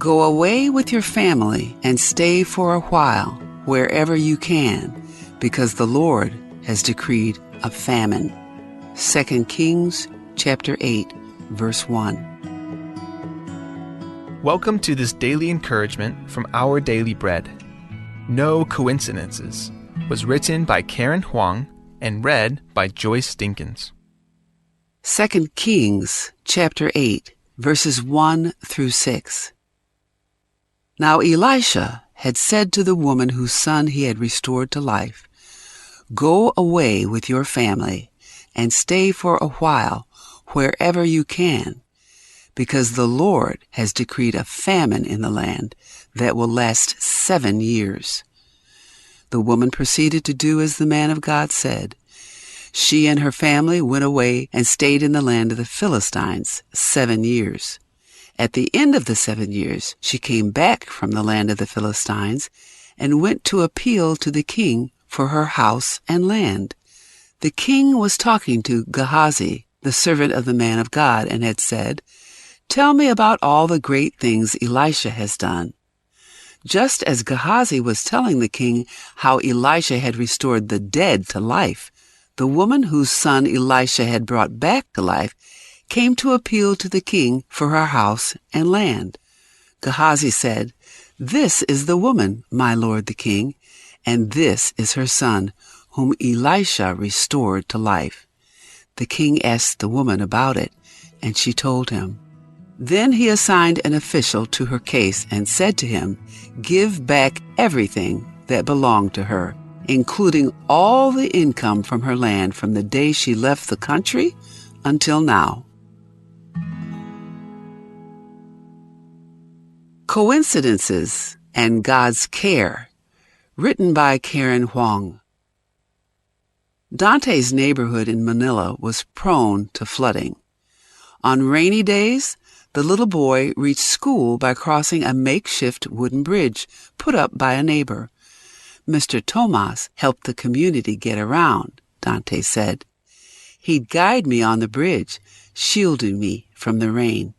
Go away with your family and stay for a while wherever you can, because the Lord has decreed a famine. 2 Kings chapter 8, verse 1. Welcome to this daily encouragement from Our Daily Bread. No Coincidences was written by Karen Huang and read by Joyce Dinkins. 2 Kings chapter 8, verses 1 through 6. Now Elisha had said to the woman whose son he had restored to life, "Go away with your family and stay for a while wherever you can, because the Lord has decreed a famine in the land that will last 7 years." The woman proceeded to do as the man of God said. She and her family went away and stayed in the land of the Philistines 7 years. At the end of the 7 years, she came back from the land of the Philistines and went to appeal to the king for her house and land. The king was talking to Gehazi, the servant of the man of God, and had said, "Tell me about all the great things Elisha has done." Just as Gehazi was telling the king how Elisha had restored the dead to life, the woman whose son Elisha had brought back to life came to appeal to the king for her house and land. Gehazi said, "This is the woman, my lord the king, and this is her son, whom Elisha restored to life." The king asked the woman about it, and she told him. Then he assigned an official to her case and said to him, "Give back everything that belonged to her, including all the income from her land from the day she left the country until now." Coincidences and God's Care, written by Karen Huang. Dante's neighborhood in Manila was prone to flooding. On rainy days, the little boy reached school by crossing a makeshift wooden bridge put up by a neighbor. Mr. Tomas helped the community get around, Dante said. He'd guide me on the bridge, shielding me from the rain.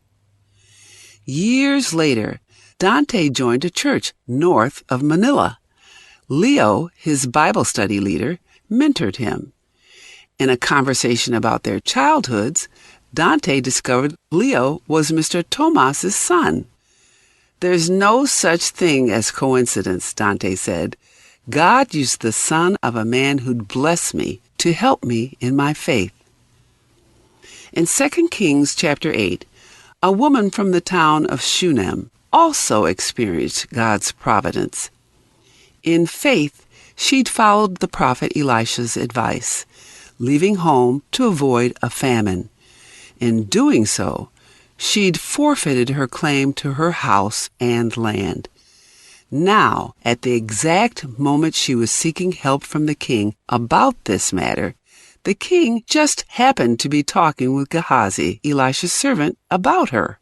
Years later, Dante joined a church north of Manila. Leo, his Bible study leader, mentored him. In a conversation about their childhoods, Dante discovered Leo was Mr. Tomas's son. "There's no such thing as coincidence," Dante said. "God used the son of a man who'd bless me to help me in my faith." In 2 Kings chapter 8, a woman from the town of Shunem also experienced God's providence. In faith, she'd followed the prophet Elisha's advice, leaving home to avoid a famine. In doing so, she'd forfeited her claim to her house and land. Now, at the exact moment she was seeking help from the king about this matter, the king just happened to be talking with Gehazi, Elisha's servant, about her.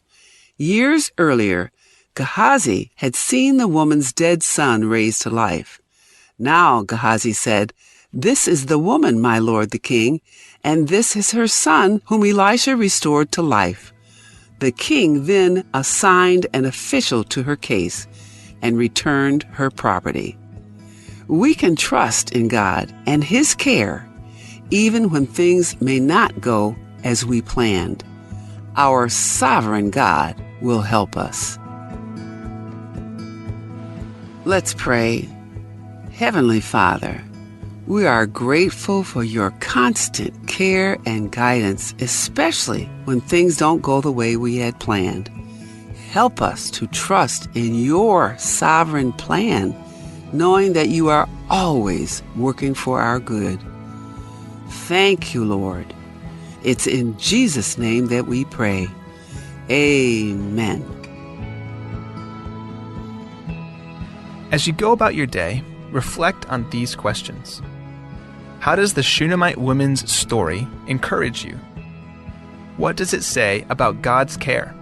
Years earlier, Gehazi had seen the woman's dead son raised to life. Now, Gehazi said, "This is the woman, my lord the king, and this is her son whom Elisha restored to life." The king then assigned an official to her case and returned her property. We can trust in God and His care, even when things may not go as we planned. Our sovereign God will help us. Let's pray. Heavenly Father, we are grateful for your constant care and guidance, especially when things don't go the way we had planned. Help us to trust in your sovereign plan, knowing that you are always working for our good. Thank you, Lord. It's in Jesus' name that we pray. Amen. As you go about your day, reflect on these questions. How does the Shunammite woman's story encourage you? What does it say about God's care?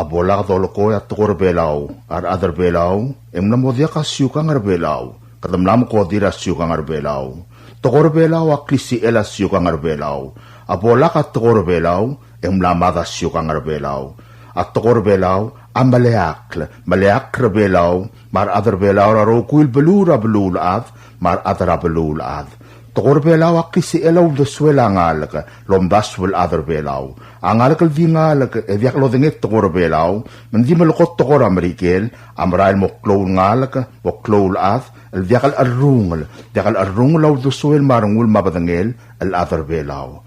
Abola doloko at tokor belau ar other belau namodya ka syukang ar belau kadamlam ko dira syukang ar belau tokor belau aklisi ela syukang ar belau abola ka tokor belau lamada syukang ar belau at tokor belau maleak belau mar other belau ro kuil belura belulad mar other belulad tokor belau aklisi ela de suelangal ka lomdas will other belau angal kal vingal eviak lo denget tokor belau mendi melokot tokor amerikel amrail moklol ngal ka moklol ath el viakal arrung law do soel marungul mabadangel el other belau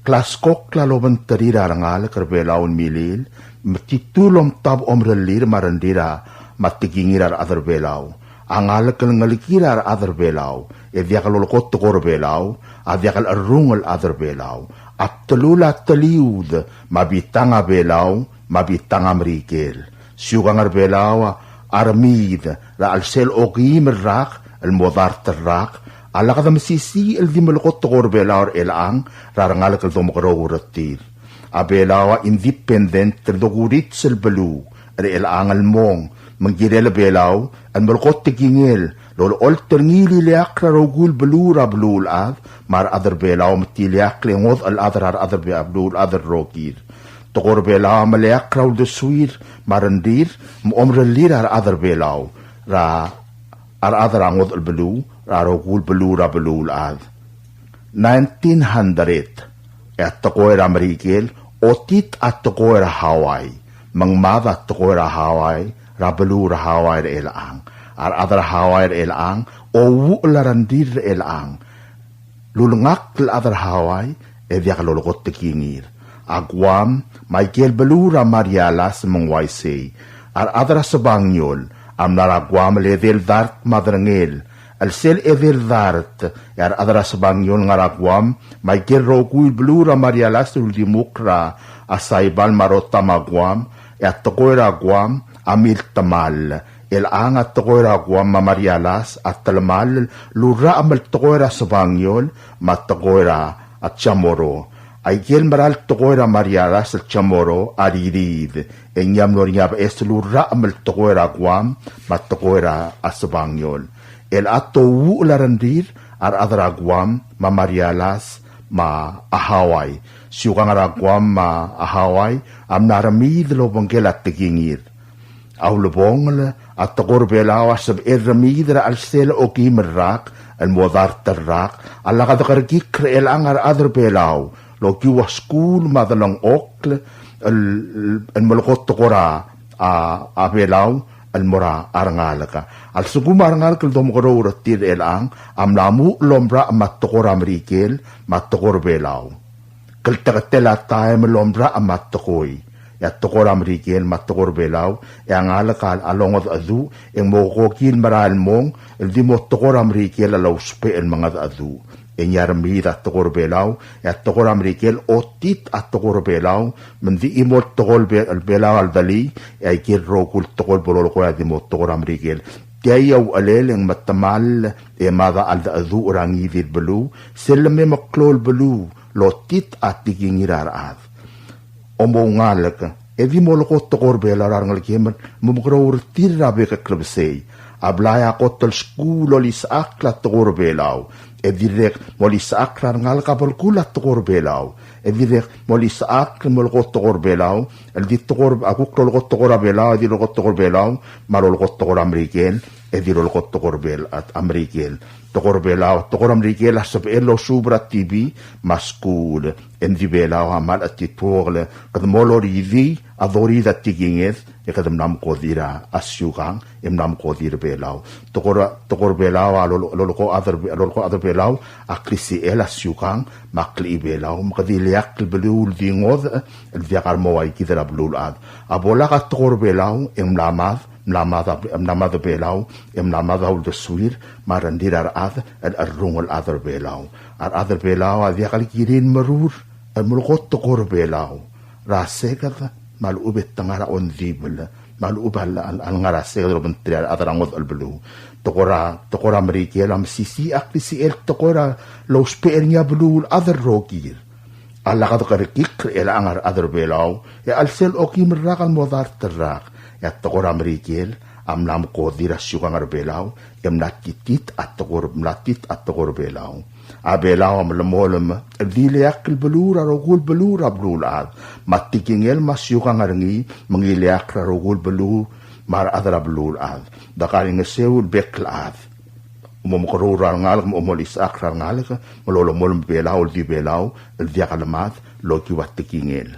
klas kok la loban tarira ngal ka belau milil matitulom tab omrelir marandira matigingir other belau angal kal ngalikira other belau eviakal lokot tokor belau aviakal arrung el other belau at telula teliud mabitanga belau mabitanga merikel syugangar belau armid la alsel ogim rak el modar terrak ala kada mesisi el dimelokot tokor belau elang rarangal kal domokro retir a belau independent terdogurit sel belu elang al mong menggirel belau el melokot tigingel lol olter ngili leakra rogul belura belul ad mar other belau mtiliak lengod al other beabdul other rokir tokor belau maleakra de suir marandir omrelir ar other belau ra ar other angod al belu ra rogul belura belul ad 1900 at tokor amerikel otit at tokor Hawaii mangmada tokor Hawaii ra belura Hawaii elang ar other Hawaii elang o larandir elang lulungak l other Hawaii eviak lolokot tekingir agwam Michael belura marialas mengwaisei ar other sabanyol am naragwam level dart madrangel al sel evel dart ar other sabanyol ngaragwam Michael rogul belura marialas uldimukra asaibal marota magwam at tokoira gwam amil tamal el angat tokoira guam mamarialas at talamal lura amal tokoira sabangyol mat tokoira at chamoro ay gel maral tokoira marialas at chamoro aririd enyam loriab es lura amal tokoira guam mat tokoira at sabangyol el ato larandir ar adra guam mamarialas ma ahawai syukang araguam ma ahawai am naramid lo banggelat tigingir au lebongel at tokor belau asab erramidra al sel oki merrak al modar terrak alla kadakargik el angar other belau lo kiwa school madalang okle al malokot tokora a belau al mora arangalaka al sugumar ngal kel domgoro ratir elang am lamu lombra mat tokora merikel mat tokor belau kel tagatela time lombra amat tokoi ya tokor amerikel mat tokor belau yang alakal alongod adu yang mokokil maral mong el di mo tokor amerikel alaw spe el mga adu enyar mida tokor belau ya tokor amerikel otit at tokor belau mendi imot tokor belau al dali ya ikir rokul tokor bolol ko ya di mo tokor amerikel tiyaw alel yang matamal e mada al adu rangi vid belu selme maklol belu lotit at tigingirarad omongalak evi molokot tokor bela rangal kemen mumukro tirrabe ka klubsei ablaya kotel skulo lis akla tokor belau evirek molis akla rangal kapal kula tokor belau evirek molis akla molokot tokor belau el di tokor akuk molokot tokor belau di molokot tokor belau marolokot tokor ameriken evirolokot tokor bel at ameriken tokor belau tokor ameriken asap elo subra TV maskul envi belau amal at titporle kad molori vi adori dat tigingeth ekadam nam kodira asyukang nam kodir belau tokor belau loloko other belau akrisi el asyukang makli belau makadiliak belul dingod el viakar mowai kidra blul ad abola ka tokor belau namad belau namad ul de suir marandir ad el arrungol other belau other belau viakal kirin marur el mulkot tokor belau rasekat mal ubet tangara on dibel mal ubal al ngarase do mentri atarangod al belu tokora amerikel am sisi aklisi el tokora lo speernya belu other rokir Alakad karikik ela angar other belaw, alsel okim rakan modar terak, tokor Amerikil, amlam kodira syuka ngar belaw, mlatitit at tokor belaw. Abelaw am lemolem, dileak belura rogul belura blulad, matikingel masyuka ngarengi, mengileak rogul belu, mar adra blulad, dakaring seul beklad. Umomkorura ngalak umolis akra ngalak mololomol belaw di belaw dia kalamat loki watikingel.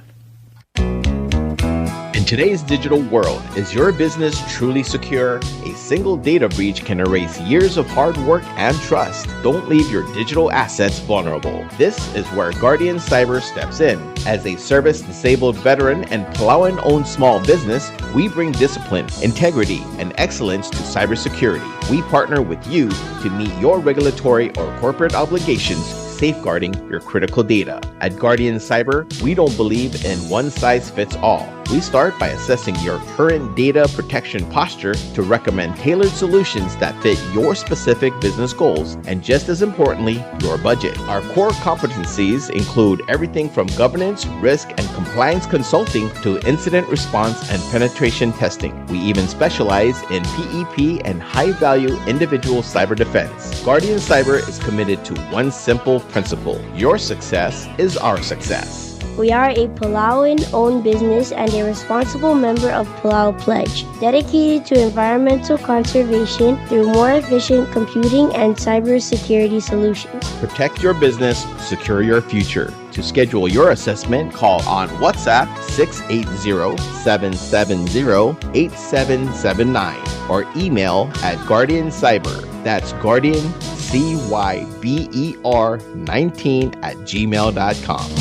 In today's digital world, is your business truly secure? A single data breach can erase years of hard work and trust. Don't leave your digital assets vulnerable. This is where Guardian Cyber steps in. As a service-disabled veteran and Palauan-owned small business, we bring discipline, integrity, and excellence to cybersecurity. We partner with you to meet your regulatory or corporate obligations, safeguarding your critical data. At Guardian Cyber, we don't believe in one-size-fits-all. We start by assessing your current data protection posture to recommend tailored solutions that fit your specific business goals and, just as importantly, your budget. Our core competencies include everything from governance, risk, and compliance consulting to incident response and penetration testing. We even specialize in PEP and high-value individual cyber defense. Guardian Cyber is committed to one simple principle: your success is our success. We are a Palauan-owned business and a responsible member of Palau Pledge, dedicated to environmental conservation through more efficient computing and cybersecurity solutions. Protect your business, secure your future. To schedule your assessment, call on WhatsApp 680-770-8779 or email at Guardian Cyber. That's Guardian, CYBER 19@gmail.com.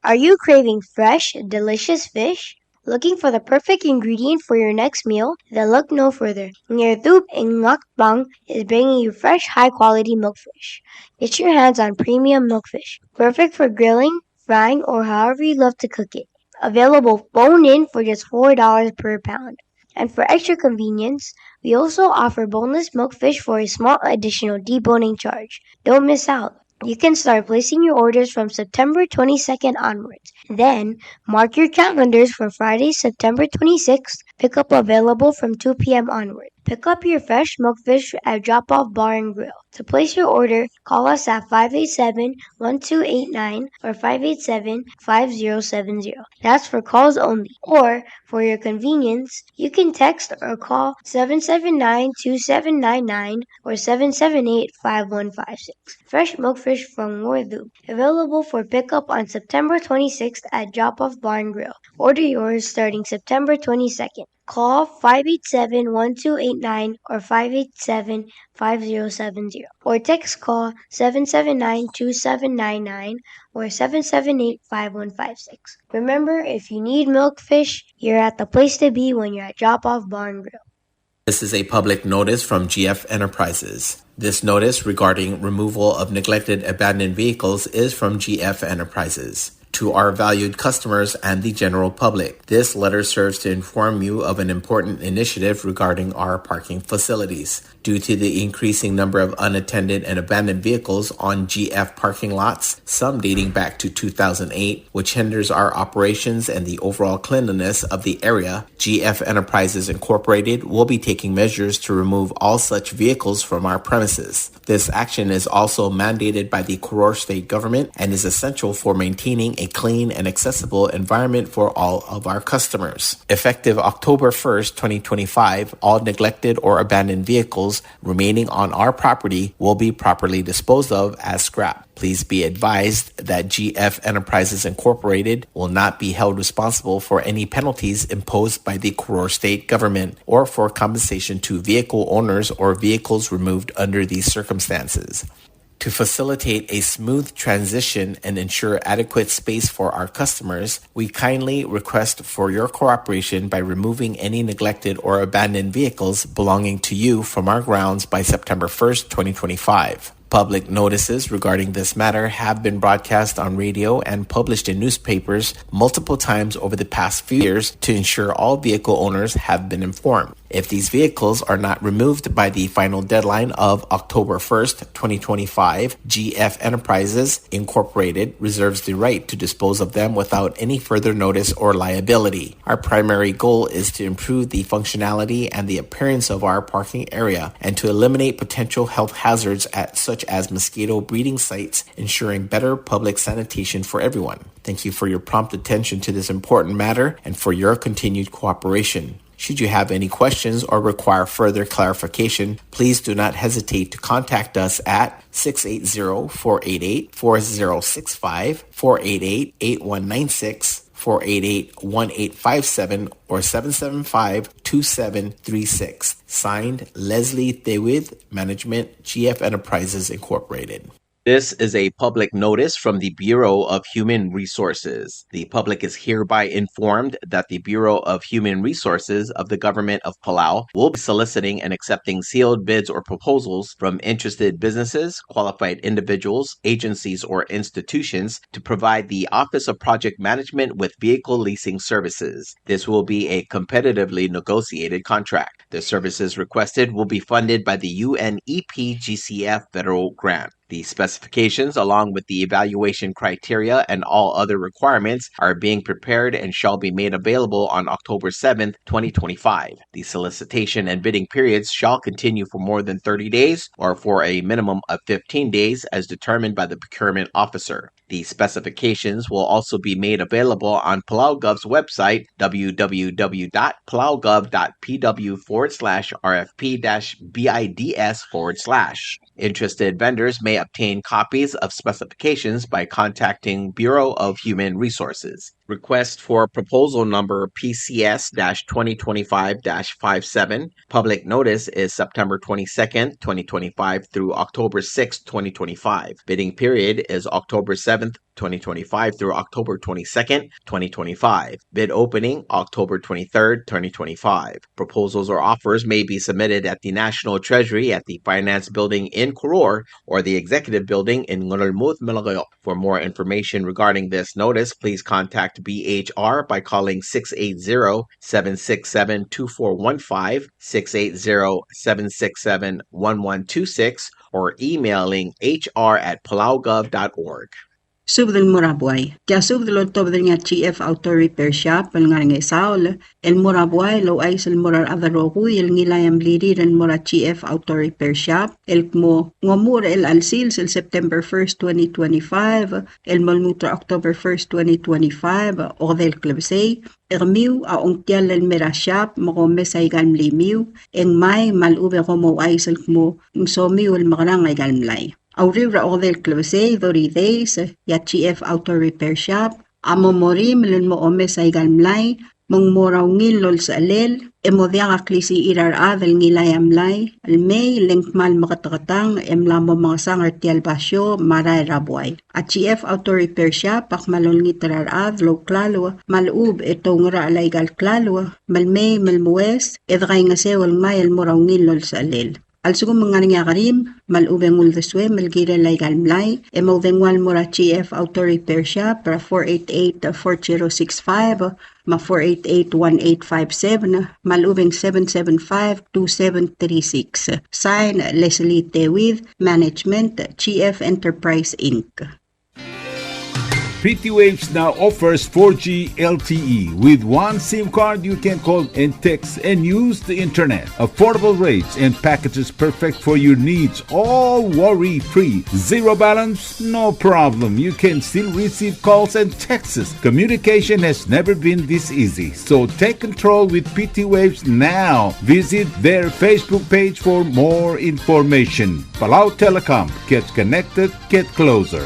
Are you craving fresh, delicious fish? Looking for the perfect ingredient for your next meal? Then look no further. Ngerdub in Ngakbang is bringing you fresh, high-quality milkfish. Get your hands on premium milkfish, perfect for grilling, frying, or however you love to cook it. Available bone-in for just $4 per pound. And for extra convenience, we also offer boneless milkfish for a small additional deboning charge. Don't miss out. You can start placing your orders from September 22nd onwards. Then, mark your calendars for Friday, September 26th. Pickup available from 2 p.m. onward. Pick up your fresh milkfish at Drop-Off Bar and Grill. To place your order, call us at 587-1289 or 587-5070. That's for calls only. Or, for your convenience, you can text or call 779-2799 or 778-5156. Fresh milkfish from Ngerdub. Available for pickup on September 26th at Drop-Off Bar and Grill. Order yours starting September 22nd. Call 587-1289 or 587-5070 or text call 779-2799 or 778-5156. Remember, if you need milkfish, you're at the place to be when you're at Drop-Off Bar and Grill. This is a public notice from GF Enterprises. This notice regarding removal of neglected abandoned vehicles is from GF Enterprises. To our valued customers and the general public, this letter serves to inform you of an important initiative regarding our parking facilities. Due to the increasing number of unattended and abandoned vehicles on GF parking lots, some dating back to 2008, which hinders our operations and the overall cleanliness of the area, GF Enterprises Incorporated will be taking measures to remove all such vehicles from our premises. This action is also mandated by the Koror State Government and is essential for maintaining a clean and accessible environment for all of our customers. Effective October 1st, 2025, all neglected or abandoned vehicles remaining on our property will be properly disposed of as scrap. Please be advised that GF Enterprises Incorporated will not be held responsible for any penalties imposed by the Koror State Government or for compensation to vehicle owners or vehicles removed under these circumstances. To facilitate a smooth transition and ensure adequate space for our customers, we kindly request for your cooperation by removing any neglected or abandoned vehicles belonging to you from our grounds by September 1st, 2025. Public notices regarding this matter have been broadcast on radio and published in newspapers multiple times over the past few years to ensure all vehicle owners have been informed. If these vehicles are not removed by the final deadline of October 1st, 2025, GF Enterprises Incorporated reserves the right to dispose of them without any further notice or liability. Our primary goal is to improve the functionality and the appearance of our parking area and to eliminate potential health hazards such as mosquito breeding sites, ensuring better public sanitation for everyone. Thank you for your prompt attention to this important matter and for your continued cooperation. Should you have any questions or require further clarification, please do not hesitate to contact us at 680-488-4065, 488-8196, 488-1857, or 775-2736. Signed, Leslie Thewith, Management, GF Enterprises Incorporated. This is a public notice from the Bureau of Human Resources. The public is hereby informed that the Bureau of Human Resources of the Government of Palau will be soliciting and accepting sealed bids or proposals from interested businesses, qualified individuals, agencies, or institutions to provide the Office of Project Management with vehicle leasing services. This will be a competitively negotiated contract. The services requested will be funded by the UNEP GCF federal grant. The specifications, along with the evaluation criteria and all other requirements, are being prepared and shall be made available on October 7th, 2025. The solicitation and bidding periods shall continue for more than 30 days or for a minimum of 15 days as determined by the procurement officer. The specifications will also be made available on PalauGov's website, www.palauGov.pw/RFP-BIDS/. Interested vendors may obtain copies of specifications by contacting Bureau of Human Resources. Request for proposal number PCS-2025-57. Public notice is September 22nd, 2025 through October 6th, 2025. Bidding period is October 7th, 2025 through October 22nd, 2025. Bid opening October 23rd, 2025. Proposals or offers may be submitted at the National Treasury at the Finance Building in Koror or the Executive Building in Ngurulmud, Malagoyo. For more information regarding this notice, please contact BHR by calling 680-767-2415, 680-767-1126, or emailing hr@palaugov.org. Subdel Morabuay. Kya subdel October nga GF Auto Repair Shop, el nga Saul, el Morabuay, lo ay sel morar adarogu, el ngilayam liriran mora GF Auto Repair Shop, el mo ngomur el alsil sel September 1st, 2025, el malmutra October 1st, 2025, o del Klebsay, Ermiu a onkyal el mera shop, magome sa igalm limiu, eng may malube komo ay sel mo, somiu el magrang ay galmlay. Auriura o del Klebsay, Doridays, ya GF Auto Repair Shop, amo morim len mo ome sa igalmlay, mong moraw ngilol sa alel, emodiang aklisi irar adel ngilay amlay, almay lengkmal makatakatang, emlamo mga sangar tialbasyo, maray rabuay. At GF Auto Repair Shop, pakmalol ngitarar adlo, klalo, malub itong ra alay gal klalo, malmay malmuwes, edray nga sewal may el moraw ngilol sa alel. Also kung mga nga karim, malubeng uldeswe, malgira lay galmlay, emodengwal mora GF Auto Repair Shop, para 488-4065, ma 488-1857, malubeng 775-2736. Sign, Leslie Thewith, Management, GF Enterprise Inc. PT Waves now offers 4G LTE. With one SIM card, you can call and text and use the internet. Affordable rates and packages perfect for your needs. All worry-free. Zero balance? No problem. You can still receive calls and texts. Communication has never been this easy. So take control with PT Waves now. Visit their Facebook page for more information. Palau Telecom. Get connected, get closer.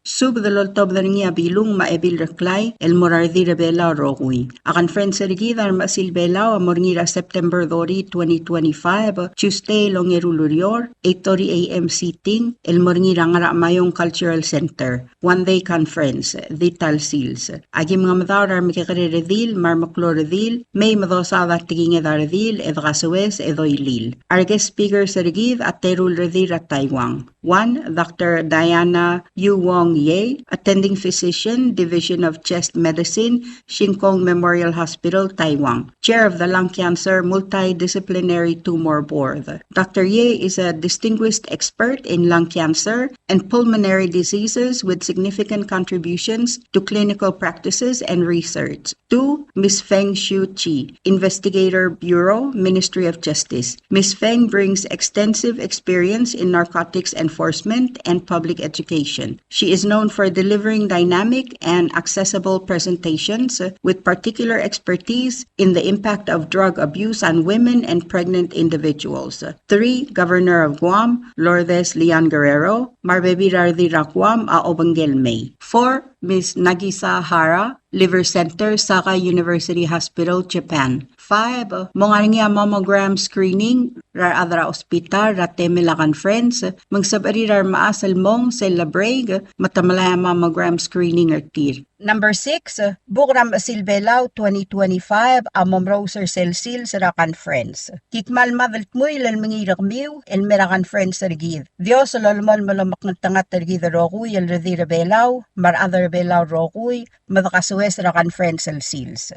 Subdel October nga bilung maebil reklay, el morardi rebela rogui. Akan friends sergida masil belao amorngira September 30, 2025, Tuesday longerulurior, 8:30 a.m. sitting, el morngira ngara mayong Cultural Center. One day conference, digital seals. Agi mga madawar mikikaredil, marmakloredil, may madosada tigingedardil, edgasawes, edoilil. Our guest speaker sergid at terul redil at Taiwan. 1. Dr. Diana Yu Wong Ye, attending physician, Division of Chest Medicine, Shinkong Memorial Hospital, Taiwan. Chair of the Lung Cancer Multidisciplinary Tumor Board. Dr. Ye is a distinguished expert in lung cancer and pulmonary diseases with significant contributions to clinical practices and research. 2. Ms. Feng Shu Chi, Investigator Bureau, Ministry of Justice. Ms. Feng brings extensive experience in narcotics enforcement and public education. She is known for delivering dynamic and accessible presentations with particular expertise in the impact of drug abuse on women and pregnant individuals. 3. Governor of Guam, Lourdes Leon Guerrero, Marbebirardira Guam a Obangel May. 4. Ms. Nagisa Hara, Liver Center, Saka University Hospital, Japan. 5. Mongarngia mammogram screening, rar adra ospital, ratemilakan friends, mangsabarirar maasal mong celebrate, matamalaya mammogram screening artir. Number 6, Bukram Asilbelaw 2025, Amom Roser Selsil Sarakan Friends. Kikmal madalt mo ilal mangirak miw, el merakan friends sargid. Dios lalmal malamak ng tangat targid rokuy, el redira belaw, mar other belaw rokuy, madakasuwes rakan friends Selsils.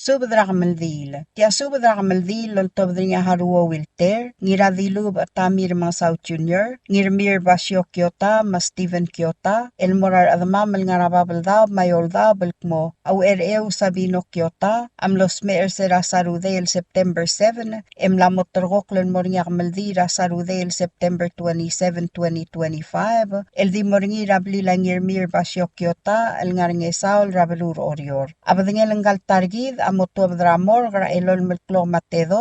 Subadra Kamaldil. Tia Subadra Kamaldil lol tobdringa Haruo Wilter, ngira dilub at Tamir mga South Junior, ngirmir Basyo Kyota, mas Steven Kyota, el morar adamamal nga rababal daw, mayol daw, balkmo, au ereu Sabino Kyota, am los meer sera sarude el September 7, em la motorgoklan moringa Kamaldira sarude el September 27, 2025, el di moringi rabli lang ngirmir Basyo Kyota, el ngaringe Saul Rabalur Orior. Abadingel ang galtargid, moto dramor gra elol melklo matedo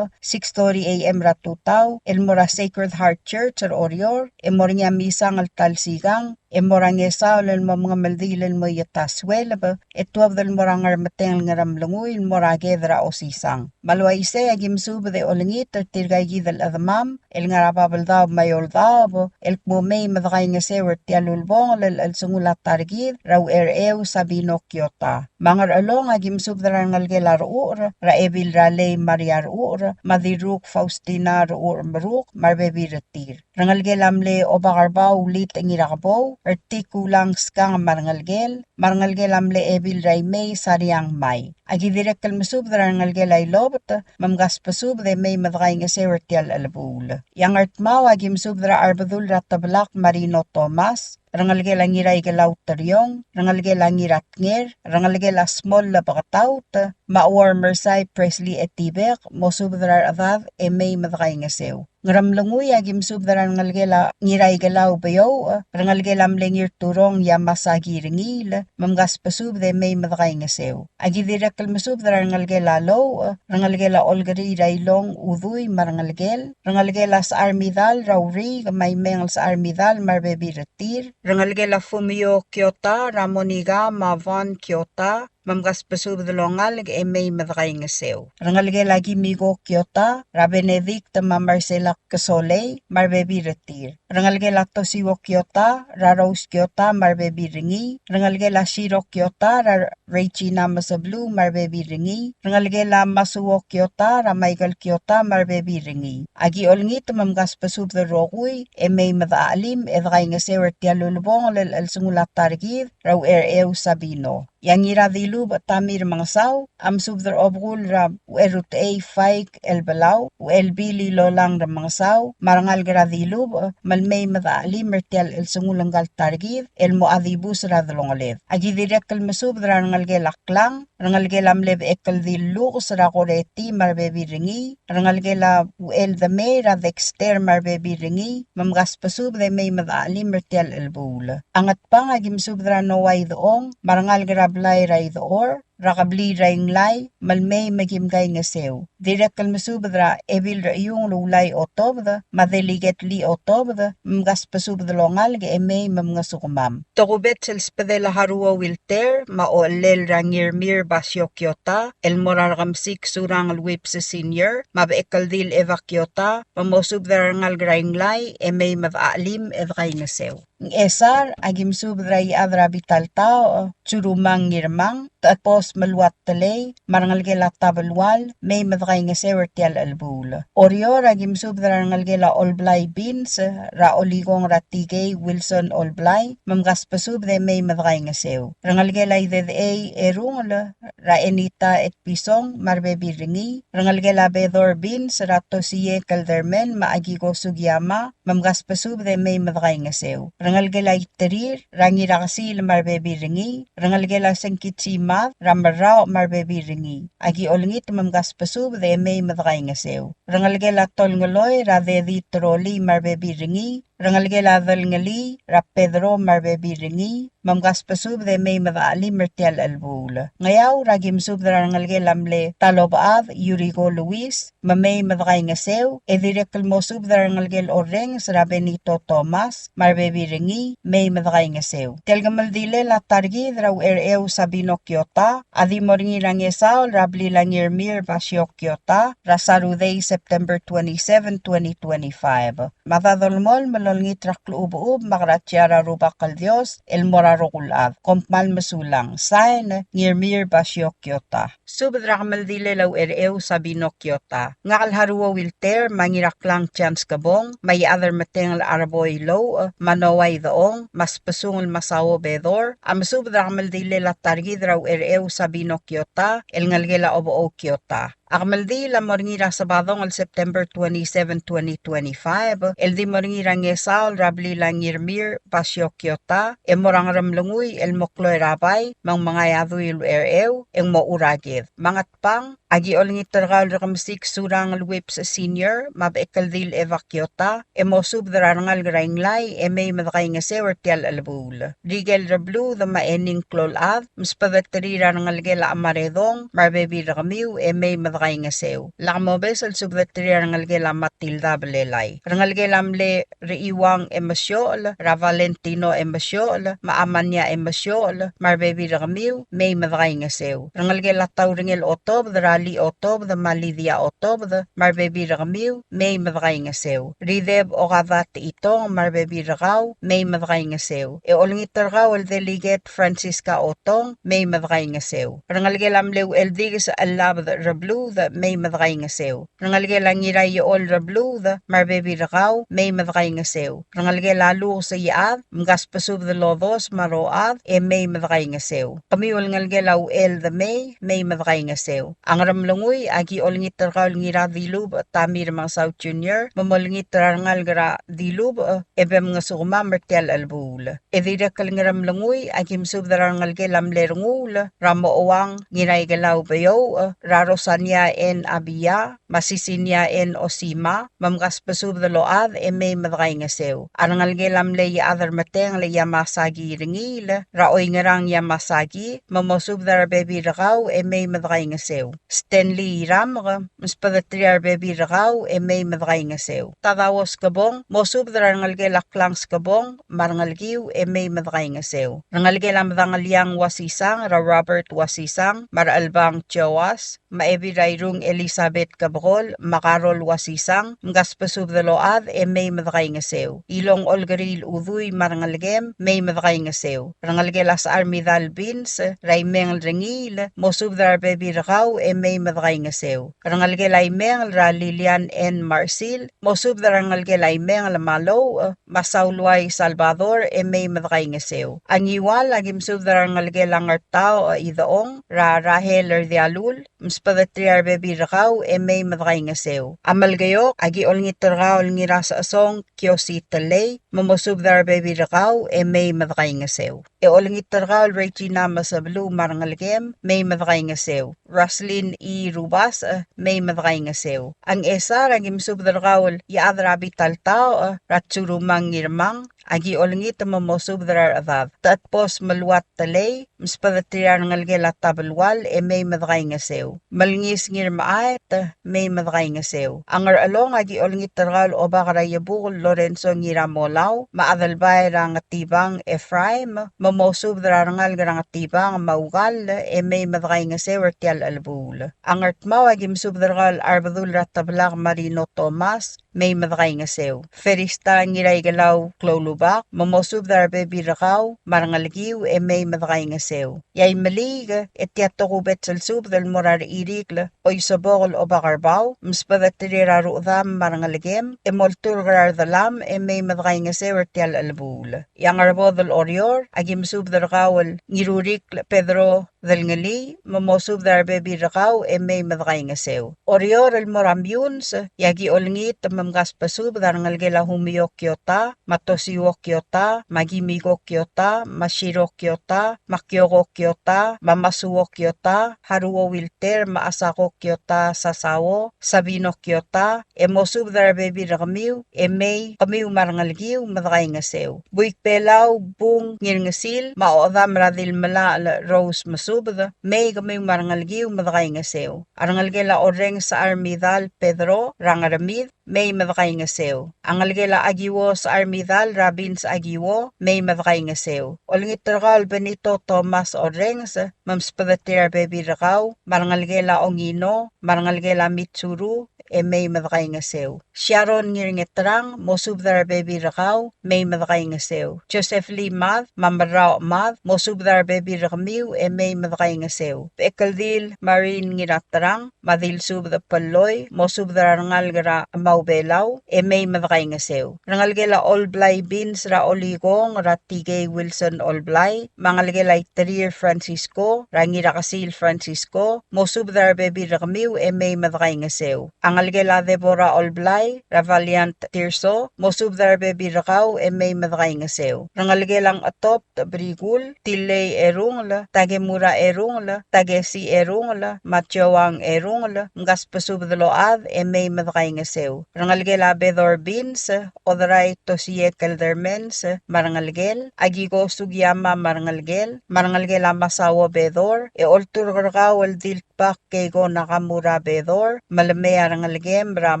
6:30 AM ratutaw el mora Sacred Heart Church or Orior e moringa misa ngal talsigang e morangesa el mga meldilen mo yataswel e tuab del morangar mateng ngaram lunguy morage dra osisang malwaise agim sub de olingit tirgay gidal admam el ngarababal daw mayol daw el kumay madakay nga sewer tialulbong el sungula targid raw ereu Sabino Kyota mangar along agim sub drangal gelar ur ra evil rale mariar ur madiruk Faustina ur maruk marbebi retir rangal gelamle obakarbaw lit ngirakabaw artikulang skang marangalgel amle evil ray may sariang may agi direkal masub drangalgel ay lobot mamgas pasub de may madakay nga sewertial alabul yang artmaw agi masub dra arbadul ratablak Marino Thomas rangalgel ang iray galaw taryong, rangalgel ang iratnger, rangalgel a small la bakataut, ma-warmer say Presley etibek, mo subdrar adad e may madakay nga sew. Ngaramlanguy agim subdrar rangalgel a ngiray galaw bayaw, rangalgel am lengir turong yamasagi ringil, mamgas pasub de may madakay nga sew. Agi direkal masubdrar rangalgel a low, rangalgel a olgari raylong uduy marangalgel, rangalgel a sa armidal rawri, may mengal sa armidal marbebi retir, rangalgela Fumio Kyota, Ramoniga, Mavan Kyota, mamgas pasub dalongal e may madakay nga sew. Rangalgela Gimigo Kyota, Rabenedict Marcela Kasole, marbebi retir. Rangalgela Tosiwo Kyota, Raros Kyota, marbebi ringi. Rangalgela Shiro Kyota, Regina Masablu, marbebi ringi. Rangalgela Masuwo Kyota, Ramaigal Kyota, marbebi ringi. Agi olngit mamgas pasub dalokuy e may madaalim e dakay nga sewer tialulbong al sungulat targid raw ereu Sabino. Yang iradilub at tamir mga saw, am subdar obgul ra uerut ay faik el balaw, uel bili lolang ra mga saw, marangal gradilub, malmay madaali mertial el sungulanggal targid, el moadibus ra dalongalid. Agi direkal masubdar rangal gelaklang, rangal gelamleb ekal dilux ra koreti marbebi ringi, rangal gela uel dame ra dexter marbebi ringi, mamgas pasub de may madaali mertial el bul. Angat pang agim subdar naway doong, marangal rablay ray door, rakabli rayng lay, malmay magimgay nga sew. Direkal masubadra, evil rayong lulay otobda, madeliget li otobda, mga pasubda longal ga emay mga sukumam. Tokubet sel spadela harua wilter, maolel rangirmir basyo Kyota, el morar kamsik surang alwip sa senior, mabekal dil eva Kyota, mamosubda rangal grayng lay, emay mavaalim evkay nga sew. Ng esar, agim subdra i adra bital tao, tsurumang ngirmang, taat pos maluat talay, marangal gela tabalwal, may madakay nga sewer tial albul. Oryo ragim sub darangal gela olblay beans, ra oligong ratigay Wilson olblay, mamgas pasub de may madakay nga sew. Rangal gela ided erung ra enita et pisong marbebi ringi, rangal gela bedor beans, ra tosiye kaldermen maagigo sugyama, mamgas pasub de may madakay nga sew. Rangal gela iterir, rangi rakasil marbebi ringi, rangal gela sengkitsi math, ramarao marbebi ringi. Agi olngit mamgas pasub de may madakay nga sew. Rangal gela tol ngaloy ra de di troli marbebi ringi, rangal gela dal ngali ra Pedro marbebi ringi, mamgas pasub de may madaali mertial albul. Ngayaw ragim sub de rangal gela mle talobaad Yurigo Luis, mamay madakay nga sew, edirekal mo sub de rangal gel oreng sa Benito Thomas, marbebi ringi, may madakay nga sew. Telgamal dile la targi draw erew sa Binokyota, adi moringi rangesaw rabli langir mir Basyokyota, rasarudey September 27, 2025. Matadolmol malolngi traklo ubuub makratyara rubakal Dios el morarokulad, kompmal masulang, sign ngir mir Basyokyota. Subadrakmal dile law erew sa Binokyota. Ngakal haruwa wilter mangiraklang chance kabong, may other matengal araboy low, manaway doong, mas pasungol masawo bedor, subadrakmal dile la targi draw erew sa Binokyota, el ngalgela obo Kyota. Akmaldi la moringira sabadong al September 27, 2025, el di moringira ngesaol rabli lang irmir Basyokyota, morang ramlunguy el mokloy rabay, mang mga yaduil erew, ang mauragid. Mangat pang, agi oling itargal rakamsik surang alwip sa senior, mabekaldil evakyota, mosub darangal grainglay, may madakay nga sewer tial albul. Rigel rablu the maening klolad, mspadatari rangal gela amaredong, marbebi rakamiw, may madakay nga sew. Lakamobes al subdatari rangal gela Matilda Balelay. Rangal gela mle reiwang emasyol, ra Valentino emasyol, maamanya emasyol, marbebi rakamiw, may madakay nga sew. Rangal gela tawringel otob, rali otob, the malidia otob, the marbebi rakamiw, may madakay nga sew. Rideb o kavat itong marbebi rakaw, may madakay nga sew. Olngitar kaw el delegate Francisca Otong, may madakay nga sew. Rangal gela mlew el digis alab the rablu, the may madakay nga sew. Rangal gela ngiray ol rablu, the marbebi rakaw, may madakay nga sew. Rangal gela lu sa yaad, mga pasub the lodos maroad, may madakay nga sew. Kami olngal gela el the may madakay nga sew. Ang ramlungoy agi olngitar kaw ngira dilub tamir mga South Junior, mamolngitar ngal gara dilub ebe mga sukuma mertial albul. Edira kal ramlungoy agi msub darangal gela mlerngul, ramo owang ngiray gelaw bayo, rarosanya en abiya, masisinya en osima, mamgas pasub the load may madakay nga sew. Arangal gela mle ya other mateng le yamasagi ringil, raoy ngarang yamasagi, mamosub dar baby rakaw may madakay nga sew. Stanley Ramra, mspadatria baby rakaw may madakay nga sew. Tadawos kabong, mosub darangal gela klangs kabong, marangal giw may madakay nga sew. Rangal gela madangal yang wasisang, ra Robert wasisang, maraalbang Joas, maebi rayrung Elizabeth Cabrol, makarol wasisang, ngas pasub the load may madakay nga sew. Ilong olgaril uduy marangal gem, may madakay nga sew. Rangal gela sa armidal beans, raymeng ringil, mosub dar baby rakaw may madakay nga sew. Rangal gelay meng ra Lilian N. Marcil, mosub darangal gelay meng la malo, masawlway Salvador may madakay nga sew. Ang iwal agim sub darangal gelang artao idaong ra Rahel Erdialul, mspadatria baby rakaw may madakay nga sew. Amal gayok agi olngitar rakaw ngira sa asong kiosi talay, mamosub dar baby rakaw may madakay nga sew. Olngitar rakaw Regina Masablu marangal gem may madakay nga sew. Roslyn E. Rubas, may madakay nga sew. Ang esa ragim subdarkawal yaadrabi taltao, ratsurumang ngirmang, agi olngit mamosub darar avav. Taat pos maluat talay, mspadatria ngalgela tabalwal, may madakay nga sew. Malngis ngirmaait, may madakay nga sew. Angar along agi olngit taral o bakarayabukol Lorenzo ngiramolaw, maadalbay rangatibang Ephraim, mamosub darar ngalgarangatibang maugal, may madakay nga sew artial albul. Ang artmaw agim subdargal arbadul ratablak Marino Tomas, may madakay nga sew. Ferista ngiray galaw klolubak, mamosub dar bebi rakaw, marangalgiw may madakay nga sew. Yay maliga, etiato kubet salsub dal morar irikla, oy sabokol o bakarbaw, mspadatira ruudam marangalgem, moltur garar dalam, may madakay nga sew ertial albul. Yang arbo dal orior, agim sub dar kawal, ngirurik Pedro dal ngali, mamosub dar bebi rakaw, may madakay nga sew. Orior el morambyuns, yagi olngit mamgas pasub dar ngalgela humiyok kyota, matosiwok kyota, magimigok kyota, mashirok kyota, makyogok kyota, mamasuwok kyota, haruo wilter, maasakok kyota, sasawo, sabinok kyota, emosub dar bebi rakamiw, may kamiw marangalgiw, madakay nga sew. Buik pelaw, bung ngirngasil, maodam radil mala rose masubda, may kamiw marangalgiw, madakay nga sew. Arangalgela oreng sa armidal Pedro, rangaramid, may madakay nga sew. Angalgela agiwo sa armidal rabin sa agiwo, may madakay nga sew. Olngit rakal Benito Thomas Orengs, mamspadatira bebi rakaw, marangalgela ongino, marangalgela mitsuru, may madakay nga sew. Sharon ngirngetrang, mosubdar bebi rakaw, may madakay nga sew. Joseph Lee Math, mamaraw Math, mosubdar bebi rakamiw, may madakay nga sew. Pekaldil Marine ngiratrang, madil subda paloy, mosubdar ngalgara maubelaw, may madakay nga sew. Rangalgela Olblay Bins ra Oligong, ra Tigay Wilson Olblay, mangalgela Iterir Francisco, rangira Kasil Francisco, mosubdar bebi rakamiw, may madakay nga sew. Angalgela Deborah Olblay, Ravaliant Tirso, mosubdar bebi rakaw, may madakay nga sew. Rangalgelang atop, brigul, tilay erungla, tagemura erungla, tagesi erungla, matjawang erungla, ngas pasubdaload, may madakay nga sew. Rangalgela Bedor Bins, odray tosiye keldermens, marangalgel, agigo sugyama marangalgel, marangalgela masawa Bedor, oltur rakaw al dilpak kego nakamura Bedor, malamea rangalgem ra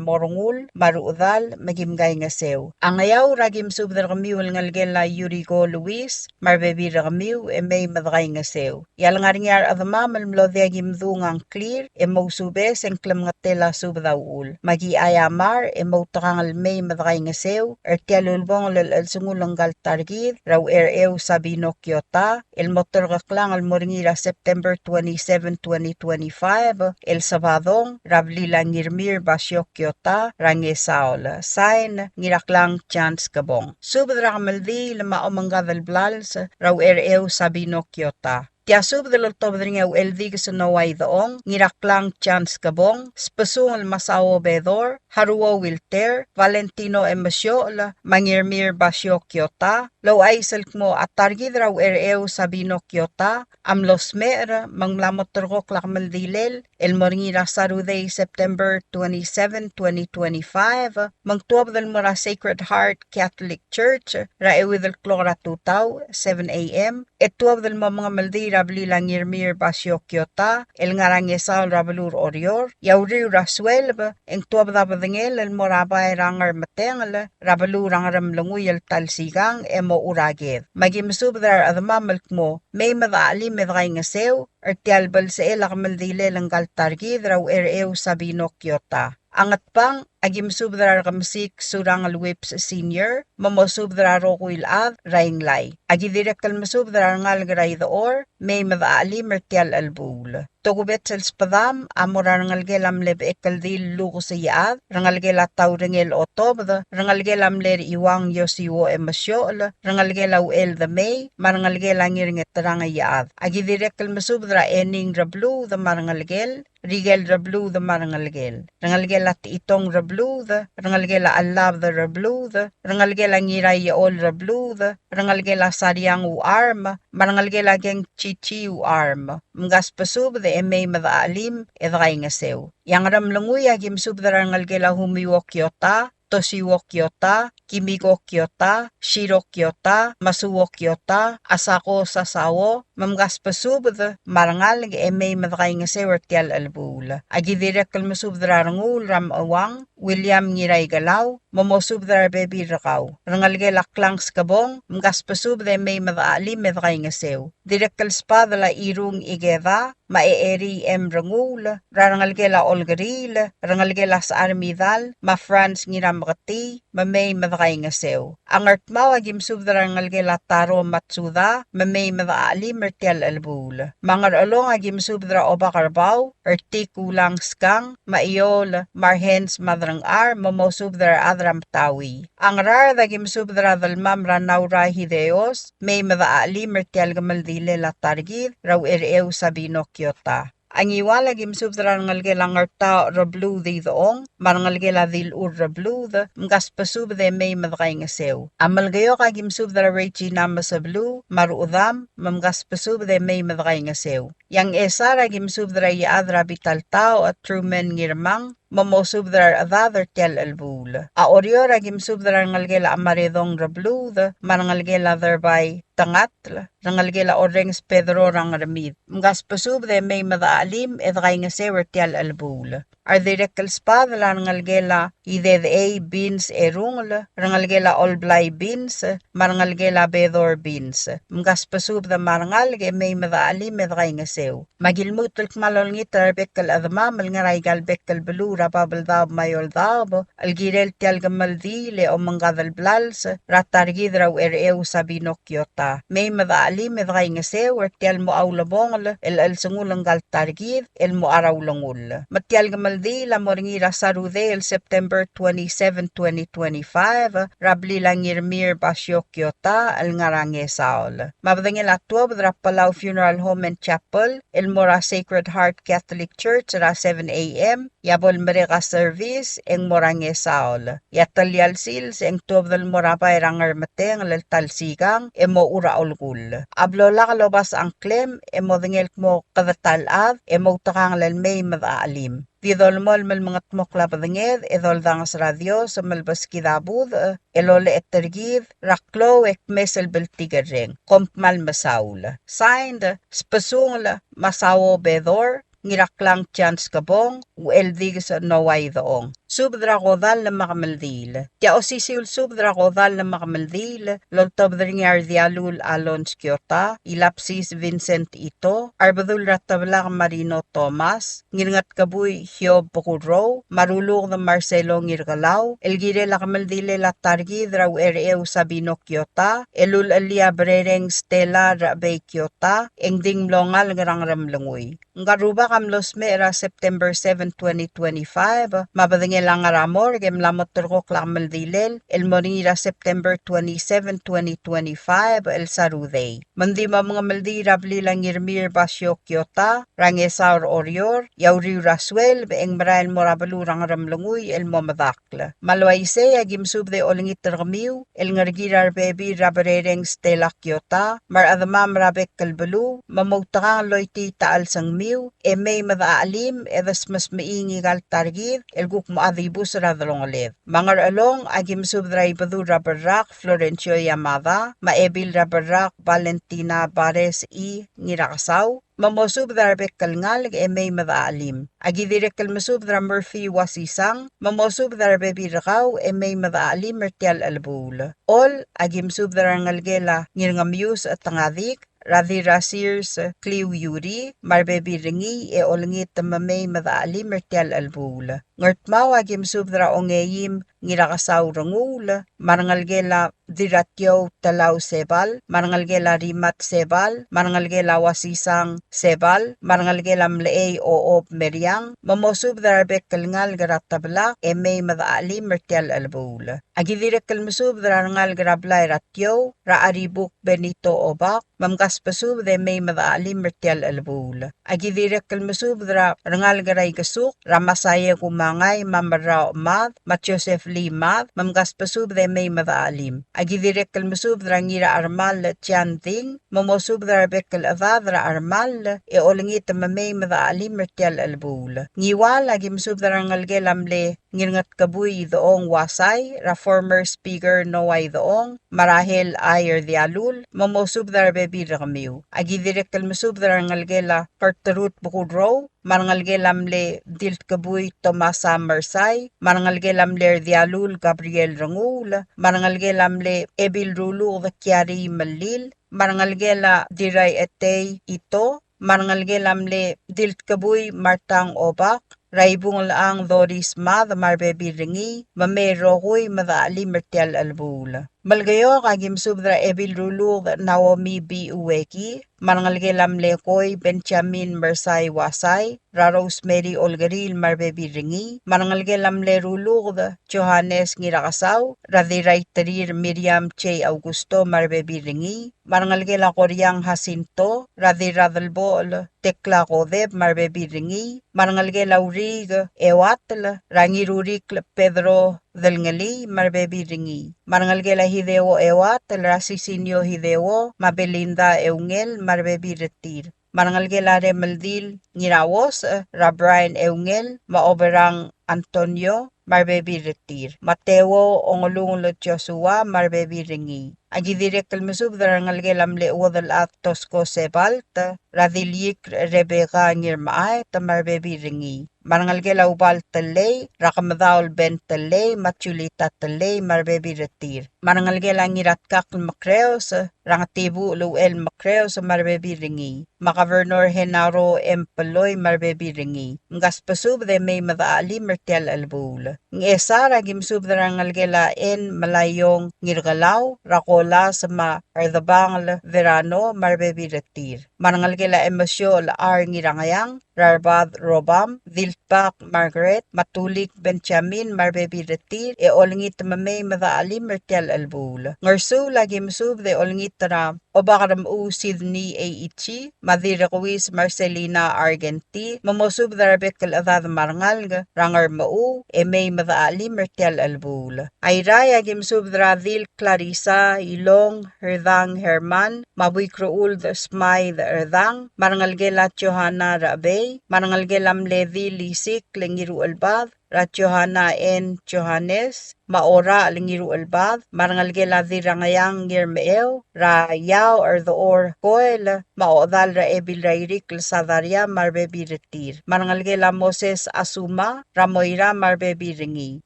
morungul, maruudal, magimgay nga sew. Ang ayaw ragim subdar kamiw ngalgela Yurigo Luis, marbebi ragamiw, may madakay nga sew. Yalangaringyar adama malmlodya gimdungang clear, mausubes ang klam nga tela subdawul. Magi ayamar, mautangal may madakay nga sew, tialulbong lalsungulang galtargid, raw erew sabino kyota, motor kaklang almoringira September 27, 2025, el Sabadong, rablila ngirmir basyo kyota, range saol, sign, ngiraklang chance kabong. Subdra kamaldi, lama omanggadal blals, raw erew sabino kyota. Tiasub del Octobringa eldig sa naway doong, ngiraklang chance kabong, spasung al masawo bedor, haruo wilter, Valentino emasyola, mangirmir basyo kyota, law ay salkmo at targid raw erew sabino kyota, amlos mer, manglamotorok lakmaldilel, el moringira Saturday, September 27, 2025, mangtuab del mora Sacred Heart Catholic Church, raewid del Clora Tutaw, 7 a.m., etuab del mga maldira rabli langirmir basyo kyota, el ngarangesal rabalur orior, yauri rasuelba, eng tuab dabadengel el morabay rangar matengel, rabalur rangaram languy el talsigang, emo uraged. Magimsubdar adamamalk mo, may madaali medray nga sew, ertialbal sa elakmaldile lang galtargid raw erew sabino kyota. Angat pang, agimsubdrar kamsik surang alwips senior, mamosubdrar rokuilad, rainglay. Agi direktal masubdrar ngal garay door, may madaali mertial albul. Togubet sel spadam, amorar ngalgelam lebe ekaldil luko sa yaad, rangalgela taurengel otobda, rangalgelam ler iwang yosiwo emasyol, rangalgela uel the may, marangalgela ngiringet ranga yaad. Agi direktal masubdra ening rablu the marangalgel, rigel rablu the marangalgel. Rangalgela itong rablu the, rangalgela alab the rablu the, rangalgela ngiray ol rablu the, rangalgela saryang u arm, marangalgela geng chichi u arm. Mgas pasub the may madaalim edray nga sew. Yang ramlanguy agim subdara ngalgela humiwok yota, tosiwok yota, Kimiko Kyota, Shiro Kyota, Masuo Kyota, Asako Sasawo, Mamgaspasubd, Marangal, May Madray nga sewer tial albula. Agidirek kalmasubdra rangul ram awang, William Ngiray Galaw, Momosubdra baby rakaw. Rangalge laklangs kabong, Mgaspasubde May Madali Madray nga sew. Direk kalspadala irung igeva, Maeeri rangul, Rangalge la olgaril, Rangalge la sa armidal, Ma France ngiram makati, May Madray nga sew. Ang artmaw agim subdra rangalge la taro matsuda, May madali mertial albul. Mangar along agim subdra obakarbaw, erti kulang skang, maiyol, marhens madrang momosubdra adram tawi. Ang rar agim subdra dalmam ranaura hideos, May madali mertial gamaldile la targid, raw erew sabino Kyota. Ang iwala gimsubdra ngalge langarta rablu di doong, marangalge la dil ur rablu the, mgaspasubde may madray nga sew. Amalgayo ka gimsubdra rechi nama sa blu, maruudam, mamgaspasubde may madray nga sew. Yang esara gimsubdra yaadra bital tao at trumen ngirmang, mamosubdrar adadar tel albul. A oriora gimsubdrar ngalgela amaredong rablu the, marangalgela thereby tangatl, rangalgela orengs Pedro rang ramid. Mgaspasubde may madaalim edray nga sewer tel albul. Ardirekal spadla rangalgela idede beans erungl, rangalgela olblay beans, marangalgela bedor beans. Mgaspasubda marangalge may madaalim edray nga sew. Magilmutul kmalol ngitar bekkal admamal ngaray galbekkal belu rababaldab mayoldab, algirel tial gamaldile o mangadal blals, ratargidraw erew sabino Kyota. May madaalim edray nga sew, tial mo aulabongl, el sungulang galtargid, el mo araw langul. Matial gamaldila moringira sarude el September 27, 2025, rabli langirmir basyo Kyota, al ngarange saol. Mabdangil atwab dra Palau Funeral Home and Chapel, el mora Sacred Heart Catholic Church, ra 7 a.m., yabol mereka service, eng morange saol. Yatalyal sils, eng tuwab del morapay rangar mateng, lal talsigang, emo ura olgul. Ablola kalobas ang klem, emo dengel mo kadatalad, emo utakang lalmay madaalim. Vidol mol mal mga tmokla padanged, edol dangas radio sa malbas kidabud, elole ettergid, raklo ek mesel beltigareng, kompmal masaul. Signed, spasungla masawo bedor, ngiraklang chance kabong, ueldig sa naway doong. Subdra kodal na makamaldil. Tia o sisiul subdra kodal na makamaldil, loltobdra ngar dialul Alons Kyota, ilapsis Vincent Ito, arbadul ratabla Marino Thomas, ngiringat kabuy Hiob Pukudro, marulog na Marcelo Ngirgalaw, elgire la kamaldile la targi draw erew Sabino Kyota, elul alia brereng Stella Rabay Kyota, engding longal ngarang ramlangoy. Ngaruba kamlos mera September 7, 2025, mabadang lang aramor gem lamot turko klamaldilel el monira September 27, 2025 el saruday. Mandi mga maldira blilang irmir basyo Kyota, rangesaur orior, yauri raswel beeng marail morabalu rang ramlunguy el momadakla. Malwaise agim subde olingit tergmiu el ngargirar baby rabarereng Stella Kyota, mar adamam rabek kalbalu, mamautakang loyti taal sang miu, may madaalim edas mas maingi gal targid el guk adibus radronglev. Mangar along agim subdray badu rabarak Florencio Yamada, maebil rabarak Valentina Bares ngirakasaw, mamosub darbek kalngal may madaalim. Agidirek kalmasub dra Murphy wasisang, mamosub darbe birakaw may madaalim mertial albul. All agim sub dra ngalgela ngirngamyus at tangadik, Radira Sears, Clio Yuri, Marbebi Ringi, olngit mamay madaalim mertial albul. Ngertmaw agim subdra ongeyim ngirakasaw rangul, marangalgela diratyo talaw sebal, marangalgela rimat sebal, marangalgela wasisang sebal, marangalgela mleey oob meryang, mamosub darbek kalngal garatabla, may madaalim mertial albul. Agidirek kalmusub darangal garablay ratyo, raaribuk Benito obak, mamgaspasub de may madaalim mertial albul. Agidirek kalmusub dara rangal garay gasuk, ramasaya kumangay mamara mad, Mat Joseph flimad, mamgaspasub de may madaalim. Agidirek kalmasub drangira armal tianting, mamosub drabekal avadra armal, e olingit mamay madaalim mertial albul. Ngiwal agimsub drangalgelamle ngirngat kabuy doong wasay, ra former speaker noay doong, marahil ayer dialul, mamosub darbebi ramiu. Agidirek kalmasub drangalgela kartarut bukudro, marangalgelamle dilt kabuy Tomasa Mersay, marangalgelamle dialul Gabriel Rangul, marangalgelamle ebil rulu kiari malil, marangalgela diray etay ito, marangalgelamle dilt kabuy martang obak, raibung laang Doris Mad marbebi ringi, mamerokoy madaali mertial albul. Malgayo kagimsubdra ebil rulu Naomi B. Uweki, marangalgelamle koy Benjamin Mersay Wasay, ra Rosemary Olgaril marbebi ringi, marangalgelamle rulu Johannes Ngirakasaw, ra diray tarir Miriam Che Augusto marbebi ringi, marangalgela koryang Jacinto, ra diradalbol Tekla Kodeb marbebi ringi, marangalgela urig Ewatl, rangirurik Pedro del ngali marbebi ringi. Marangalgela hideo Ewatl, rasisinyo hideo, mabelinda eungel marbebi retir. Marangalgela remaldil ngirawos, ra Brian eungel, maoberang Antonio, marbebi retir. Mateo ongolunglo Joshua marbebi ringi. Agidirek kalmasub darangalgelamle uwadal at tosko sebalt, radilyik Rebecca ngirmaay tamarbebi ringi. Marangalgela ubal talay, rakamadaul ben talay, matulita talay, marbebi retir. Marangalgela ngiratkak makreos, rangatibu luel makreos marbebi ringi. Makavernor Henaro Empaloy marbebi ringi. Ngaspasub de may madaali mertial albul. Ngesara gimsub darangalgela en malayong ngirgalaw, rakola sama ardabang verano marbebi retir. Marangalgela emosyo la ar ngirangayang, Rarbad Robam, Dilpak Margaret, Matulik Benjamin marbebi retir, e olngit mamay madaali mertial albul. Ngarsu lagi masub de olngit na obakaram u Sydney A. Ichi, Madirakwis Marcelina Argenti, mamosub darabekal adad marangal, rangar mau, e may madaali mertial albul. Ayraya gimsub dradil Clarissa, Ilong, Herdang Herman, Mabuycroul the Smay the Erdang, Marangalgela Johanna Rabay, Marangalgelam Levi Lisik Lengiru Albad, ra Johanna N. Johannes, maora lingiru albad, marangalgela dirangayang ngirmeo, ra yaw erdoor koel, maodal ra ebil rairik sadaria marbebi retir. Marangalgela Moses Asuma, ramoira marbebi ringi.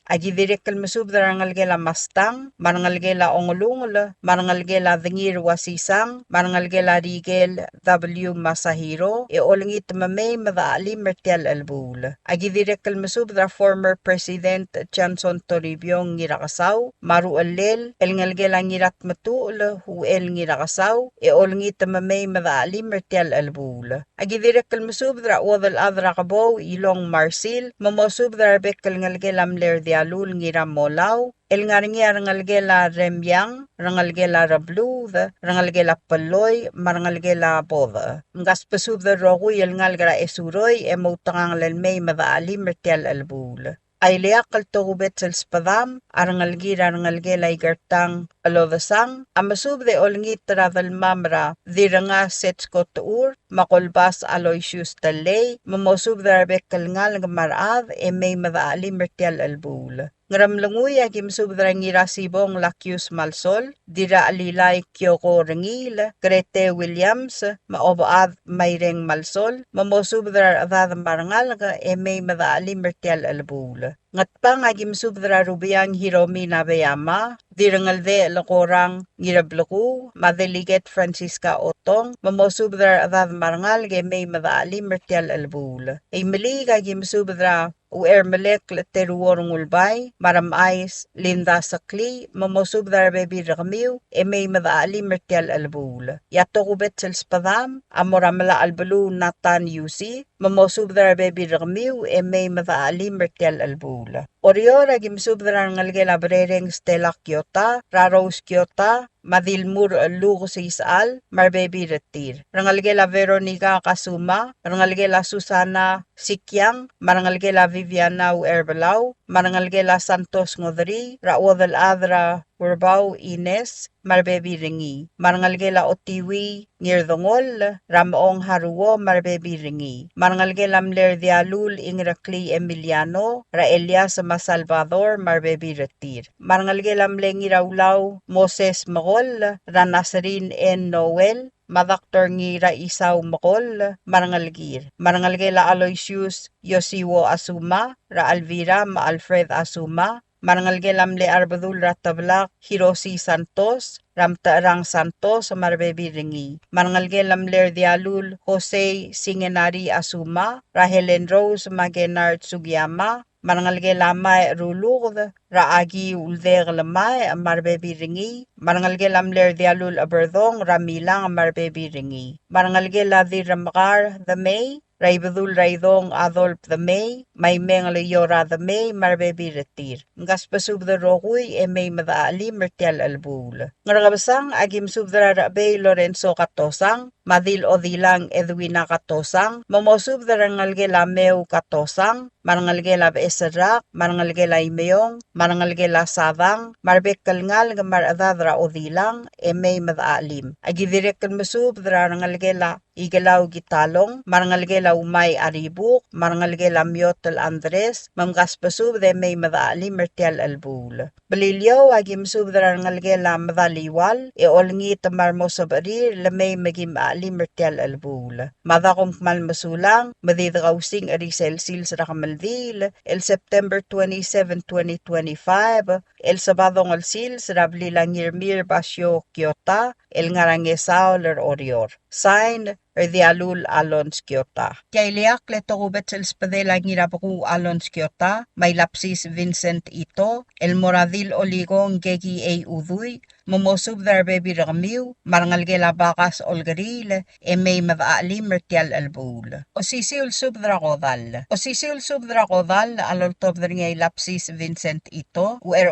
Agidirek kalmasub darangalgela mastang, marangalgela ongulungul, marangalgela dingir wasisang, marangalgela rigel W. Masahiro, e olingit mamay madaali mertial albul. Agidirek kalmasub dara former President Johnson Toribio ngirakasaw, maru alel, el ngalgela ngirat matul, hu el ngirakasaw, e olngit mamay madaali mertial albul. Agidirek kalmasub dara wadal adra kabaw, Ilong Marsil, mamosub dara bekal ngalgelam ler dialul ngiram molaw, el ngaringi rangalgela remyang, rangalgela rablud, rangalgela paloy, marangalgela boda. Ngaspasub da rogu el ngalgra esuroy, e mautangang lalmay madaali mertial albul. Aileak kaltogubet sa spadam, arangalgira rangalgela igartang alodasang, amasub de olngit travel mamra, diranga setsko tuur, makolbas Aloysius talay, mamosub darbek kalngal ngamarad, e may madaali mertial albul. Ngaramlanguy agimsub drangira sibong Lakius Malsol, dira alilay Kyoko Rengil, Grete Williams, maobaad Mayreng Malsol, mamosub drar adad marangal ga e may madaali mertial albul. Ngatpang agimsub dra Rubiang Hiromi Nabeyama, dirangalde lakorang ngirablaku, madeliget Francisca Otong, mamosub drar adad marangal ga may madaali mertial albul. E malig agimsub dra u ermelek teruorong ulbay, maramais linda sakli, mamosub darbebi rakamiw, e may madaali mertial albul. Yato kubet sel spadam, amoramala albalu natan yusi, mamosub darbebi rakamiw, e may madaali mertial albul. Oriora gimsub darangalgela brereng Stella Kyota, Raros Kyota, Madilmur Lugo Sisal, marbebi retir. Rangalgela Veronica Kasuma, rangalgela Susana Sikyang, marangalgela Viviana Uerbalaw, marangalgela Santos ngodri, rawadal adra Werbau Ines, marbebi ringi. Marangalgela Otiwi, Nirdongol, Ramong Haruo, marbebi ringi. Marangalgela Mler Dialul, Ingrakli Emiliano, Ra Elias Masalvador, marbebi retir. Marangalgela Mlengi Raulau, Moses Magol, Ra Nasrin N. Noel, Madaktor ngi Ra Isaw Makol, Marangalgir. Marangalgela Aloysius, Yosiwo Asuma, Ra Alvira, Ma Alfred Asuma, Marangalgelam le Arbadul Ratablak, Hiroshi Santos, Ramtarang Santos, Marbebi Ringi. Marangalgelam le Dialul, Jose Singenari Asuma, Rahelen Rose Magenard Sugiyama, Marangalgelamay Rulugd, Raagi Ulder Lamay, Marbebi Ringi. Marangalgelam le Dialul Aberdong, Ramilang, Marbebi Ringi. Marangalgela di Ramakar, the May, Raibadul Raidong Adolf the May, may mengal yora the May, marbebi retir. Ngas pasub the Rogui, e may madaali mertial albul. Ngaragabasang, agim subdra Rabe Lorenzo Katosang, Madil Odilang Edwina Katosang, Momosub the Rangalgela Meu Katosang, Marangalgela Besarak, Marangalgela Imeong, Marangalgela Sadang, Marbekal ngal Maradadra Odilang, e may madaalim. Agidirekal masub the Rangalgela Igalaw Gitalong, Marangalgela Umay Aribuk, Marangalgela Miotel Andres, Mamgaspasub de may madali mertial albul. Balilyo agim sub de Rangalgela Madaliwal, e olngi tamar mosabari, lamay magim ali mertial albul. Madakom kmal masulang, madidrausing arisel sils rakamaldil, el September 27, 2025, el Sabadong al sils rablilang yirmir basyo Kyota, el ngarangesao ler orior. Signed, Dialul Alons Kyoto. Kailiak letogubet el spadela ngirabaku Alons Kyoto, may lapsis Vincent Ito, el Moradil Oligong Gegi A Uduy, Momosub darbebi ramiu, marangalgela bakas olgaril, e may madaali mertial albul. Osisiul subdragodal. Osisiul subdragodal aloltob ngay lapsis Vincent Ito, uer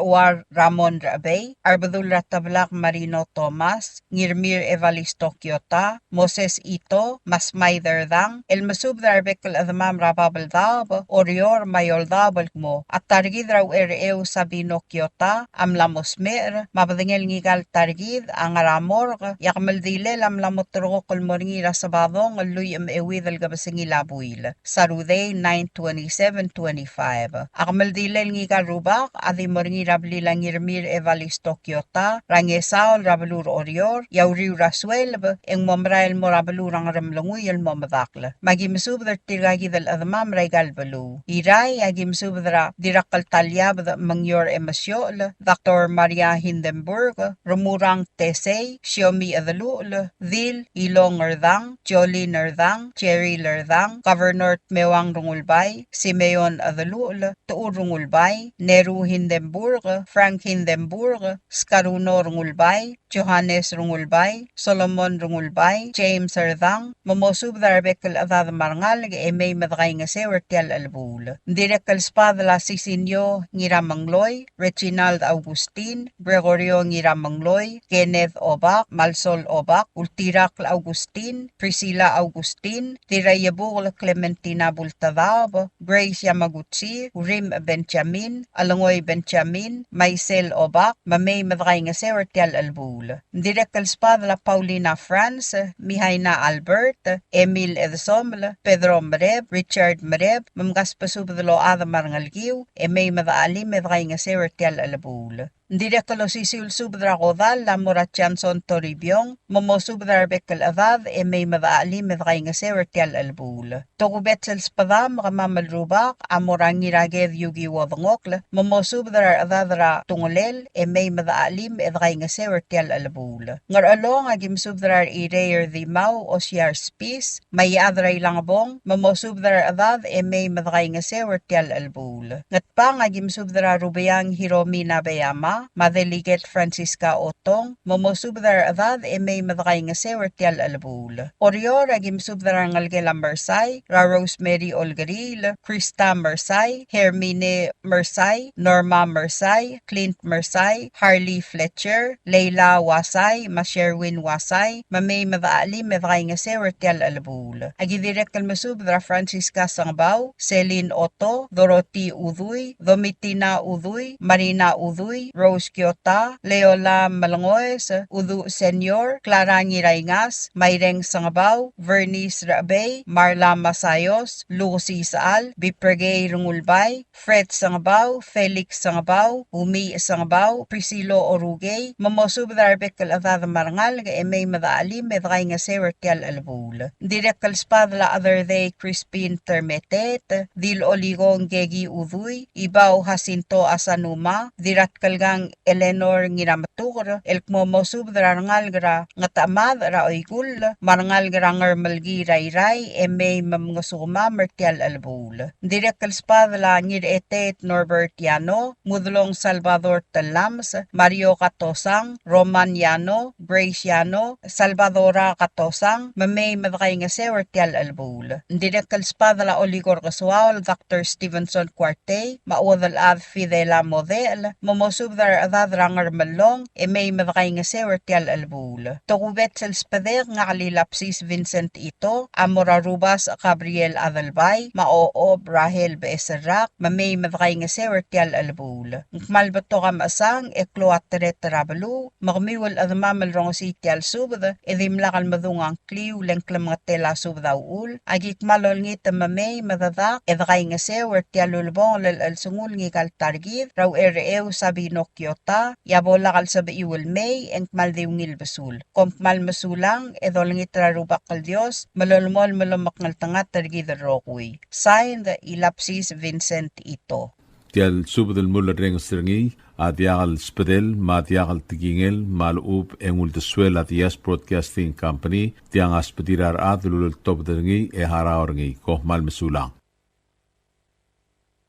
Ramon Rabey, arbadul ratablak Marino Thomas, ngirmir Evalisto Kyoto, Moses Ito, Masmay Dardang, el masub darbekal adamam rababal dab, orior mayol dabal mo, at targid raw ereu Sabino Kyoto, amlamos mer, mabadingel ngigal targid, ang aramor, yakmaldile lamlamotro kolmoringi rasabadong, luy emewid al gabasingi labuil, sarude 9/27/25. Akmaldile ngigal rubak, adi moringi rabli langirmir Evalisto Kyoto, rangesaol rabalur orior, yauriw raswelb, eng momrael mo rabalur ang ramlanguy el momadakla. Magimsub dar tirgagi dal adamam raigal balu. Iray agimsub dara dirakal talyab da mangyor emasyol, Dr. Maria Hindenburg, Rumurang Tesey, Xiomi Adalul, Dil, Ilong Erdang, Jolie Nerdang, Cherry Lerdang, Governor Mewang Rungulbay, Simeon Adalul, Tuur Rungulbay, Neru Hindenburg, Frank Hindenburg, Skaruno Rungulbay, Johannes Rungulbay, Solomon Rungulbay, James Erdang, Momosub darbekal adad marangal e may madakay nga sewertial albul. Direkal spadla Sisinyo Ngiramangloy, Reginald Augustin, Gregorio Ngiramangloy, Kenneth Obak, Malsol Obak, Ultirak Augustin, Priscilla Augustin, Tirayabul Clementina Bultadab, Grace Yamaguchi, Rim Benjamin, Alangoy Benjamin, Maisel Obak, mamay madakay nga sewertial albul. Direkal spadla Paulina France, Mihaina Albert, Emil Edsoml, Pedro Mareb, Richard Mareb, mamgaspasubdalo ada marangalgiw, e may madaali medakay nga sewertial albul. Direkalo sisiul subdra kodal la Chanson Toribyong, momo subdra bekal adad e may madaali medakay nga sewertial albul. Tokubet sel spadam kamamalrubak amorangi raged yugi wadngokl, momo subdra adadra tungolel e may madaali medakay nga sewertial albul. Ngar along agim subdra ireyer di mau osyar spis, may adray langabong, momo subdra adad e may medakay nga sewertial albul. Ngatpang agim subdra rubayang Hiromi Nabeyama, Roma, Madeliget Francisca Otong, momosubdar adad may madakay nga sewertial alabul. Orior agim subdar ngalgela Mersay, Ra Rosemary Olgaril, Krista Mersay, Hermine Mersay, Norma Mersay, Clint Mersay, Harley Fletcher, Leila Wasay, Masherwin Wasay, Mamay Madaali madakay nga sewertial alabul. Agidirek kalmasubdar Francisca Sangbaw, Celine Otto, Dorothy Uduy, Domitina Uduy, Marina Uduy, Rose Kiota, Leola Malangoes, Udu Senior, Clara Ngirayngas, Mayreng Sangabaw, Vernice Rabay, Marla Masayos, Lucy Saal, Bipragay Rungulbay, Fred Sangabaw, Felix Sangabaw, Umi Sangabaw, Priscilo Orugay, Mamosub Darbek Kaladada Marangal, Emay Madaali, Medray nga Sewertial Albul. Direk Kalspadla Other Day Crispin Termetet, Dil Oligong Gegi Uduy, Ibaw Jacinto Asanuma, Dirat Kalgang Eleanor Ngiramatur, Elkmo Mosub Darangal Gra, Ngatamad Ra Oygul, Marangal Gra Ngarmalgi Rayray, Emay Mamngasuma Mertial Albul. Direk Kalspadla Ngir Etet Norbert Yano, Mudlong Salvador Talams, Mario Katosang, Roman Yano, Grace Yano, Salvadora Katosang, Mamay Madakay nga Sewertial Albul. Direk Kalspadla Oligor Kaswal, Dr. Stevenson Cuarte, Maudal Ad Fidela Model, Momosubdar Adad Rangar Malong, Emay Madakay nga Sewertial Albul. Tokubet Selspader nga Kalilapsis Vincent Ito, Amora Rubas Gabriel Adalbay, Maoob Rahel Beeserak, Mamay Madakay nga Sewertial Albul. Ngmalbato kam asang Ekloatre Trabalu, Magmiwal Adamamal Rong Sitial Subd, Edimlakal Madungang Kliw, Lengklam nga Tela Subdaul, Agik Malol ngit Mamay Madadak, Edakay nga Sewertial Ulbong Lal Sungul ngi Kaltargid, Raw Ereew Sabino Kyota, Yabolakal sa Baiwal May, Engkmal Diwngil Basul. Kompmal Masulang, Edol ngit Rarubak kal Dios, Malolmol Malamakngal Tangat Targid Rokuy. Signed, Ilapsis Vincent Ito. Tial subdel mulla reng stringi adiagal spedel matiagal tigingel malub engul de suela dias broadcasting company tiang aspedirar adlul top derngi e haraorngi ko mal mesulang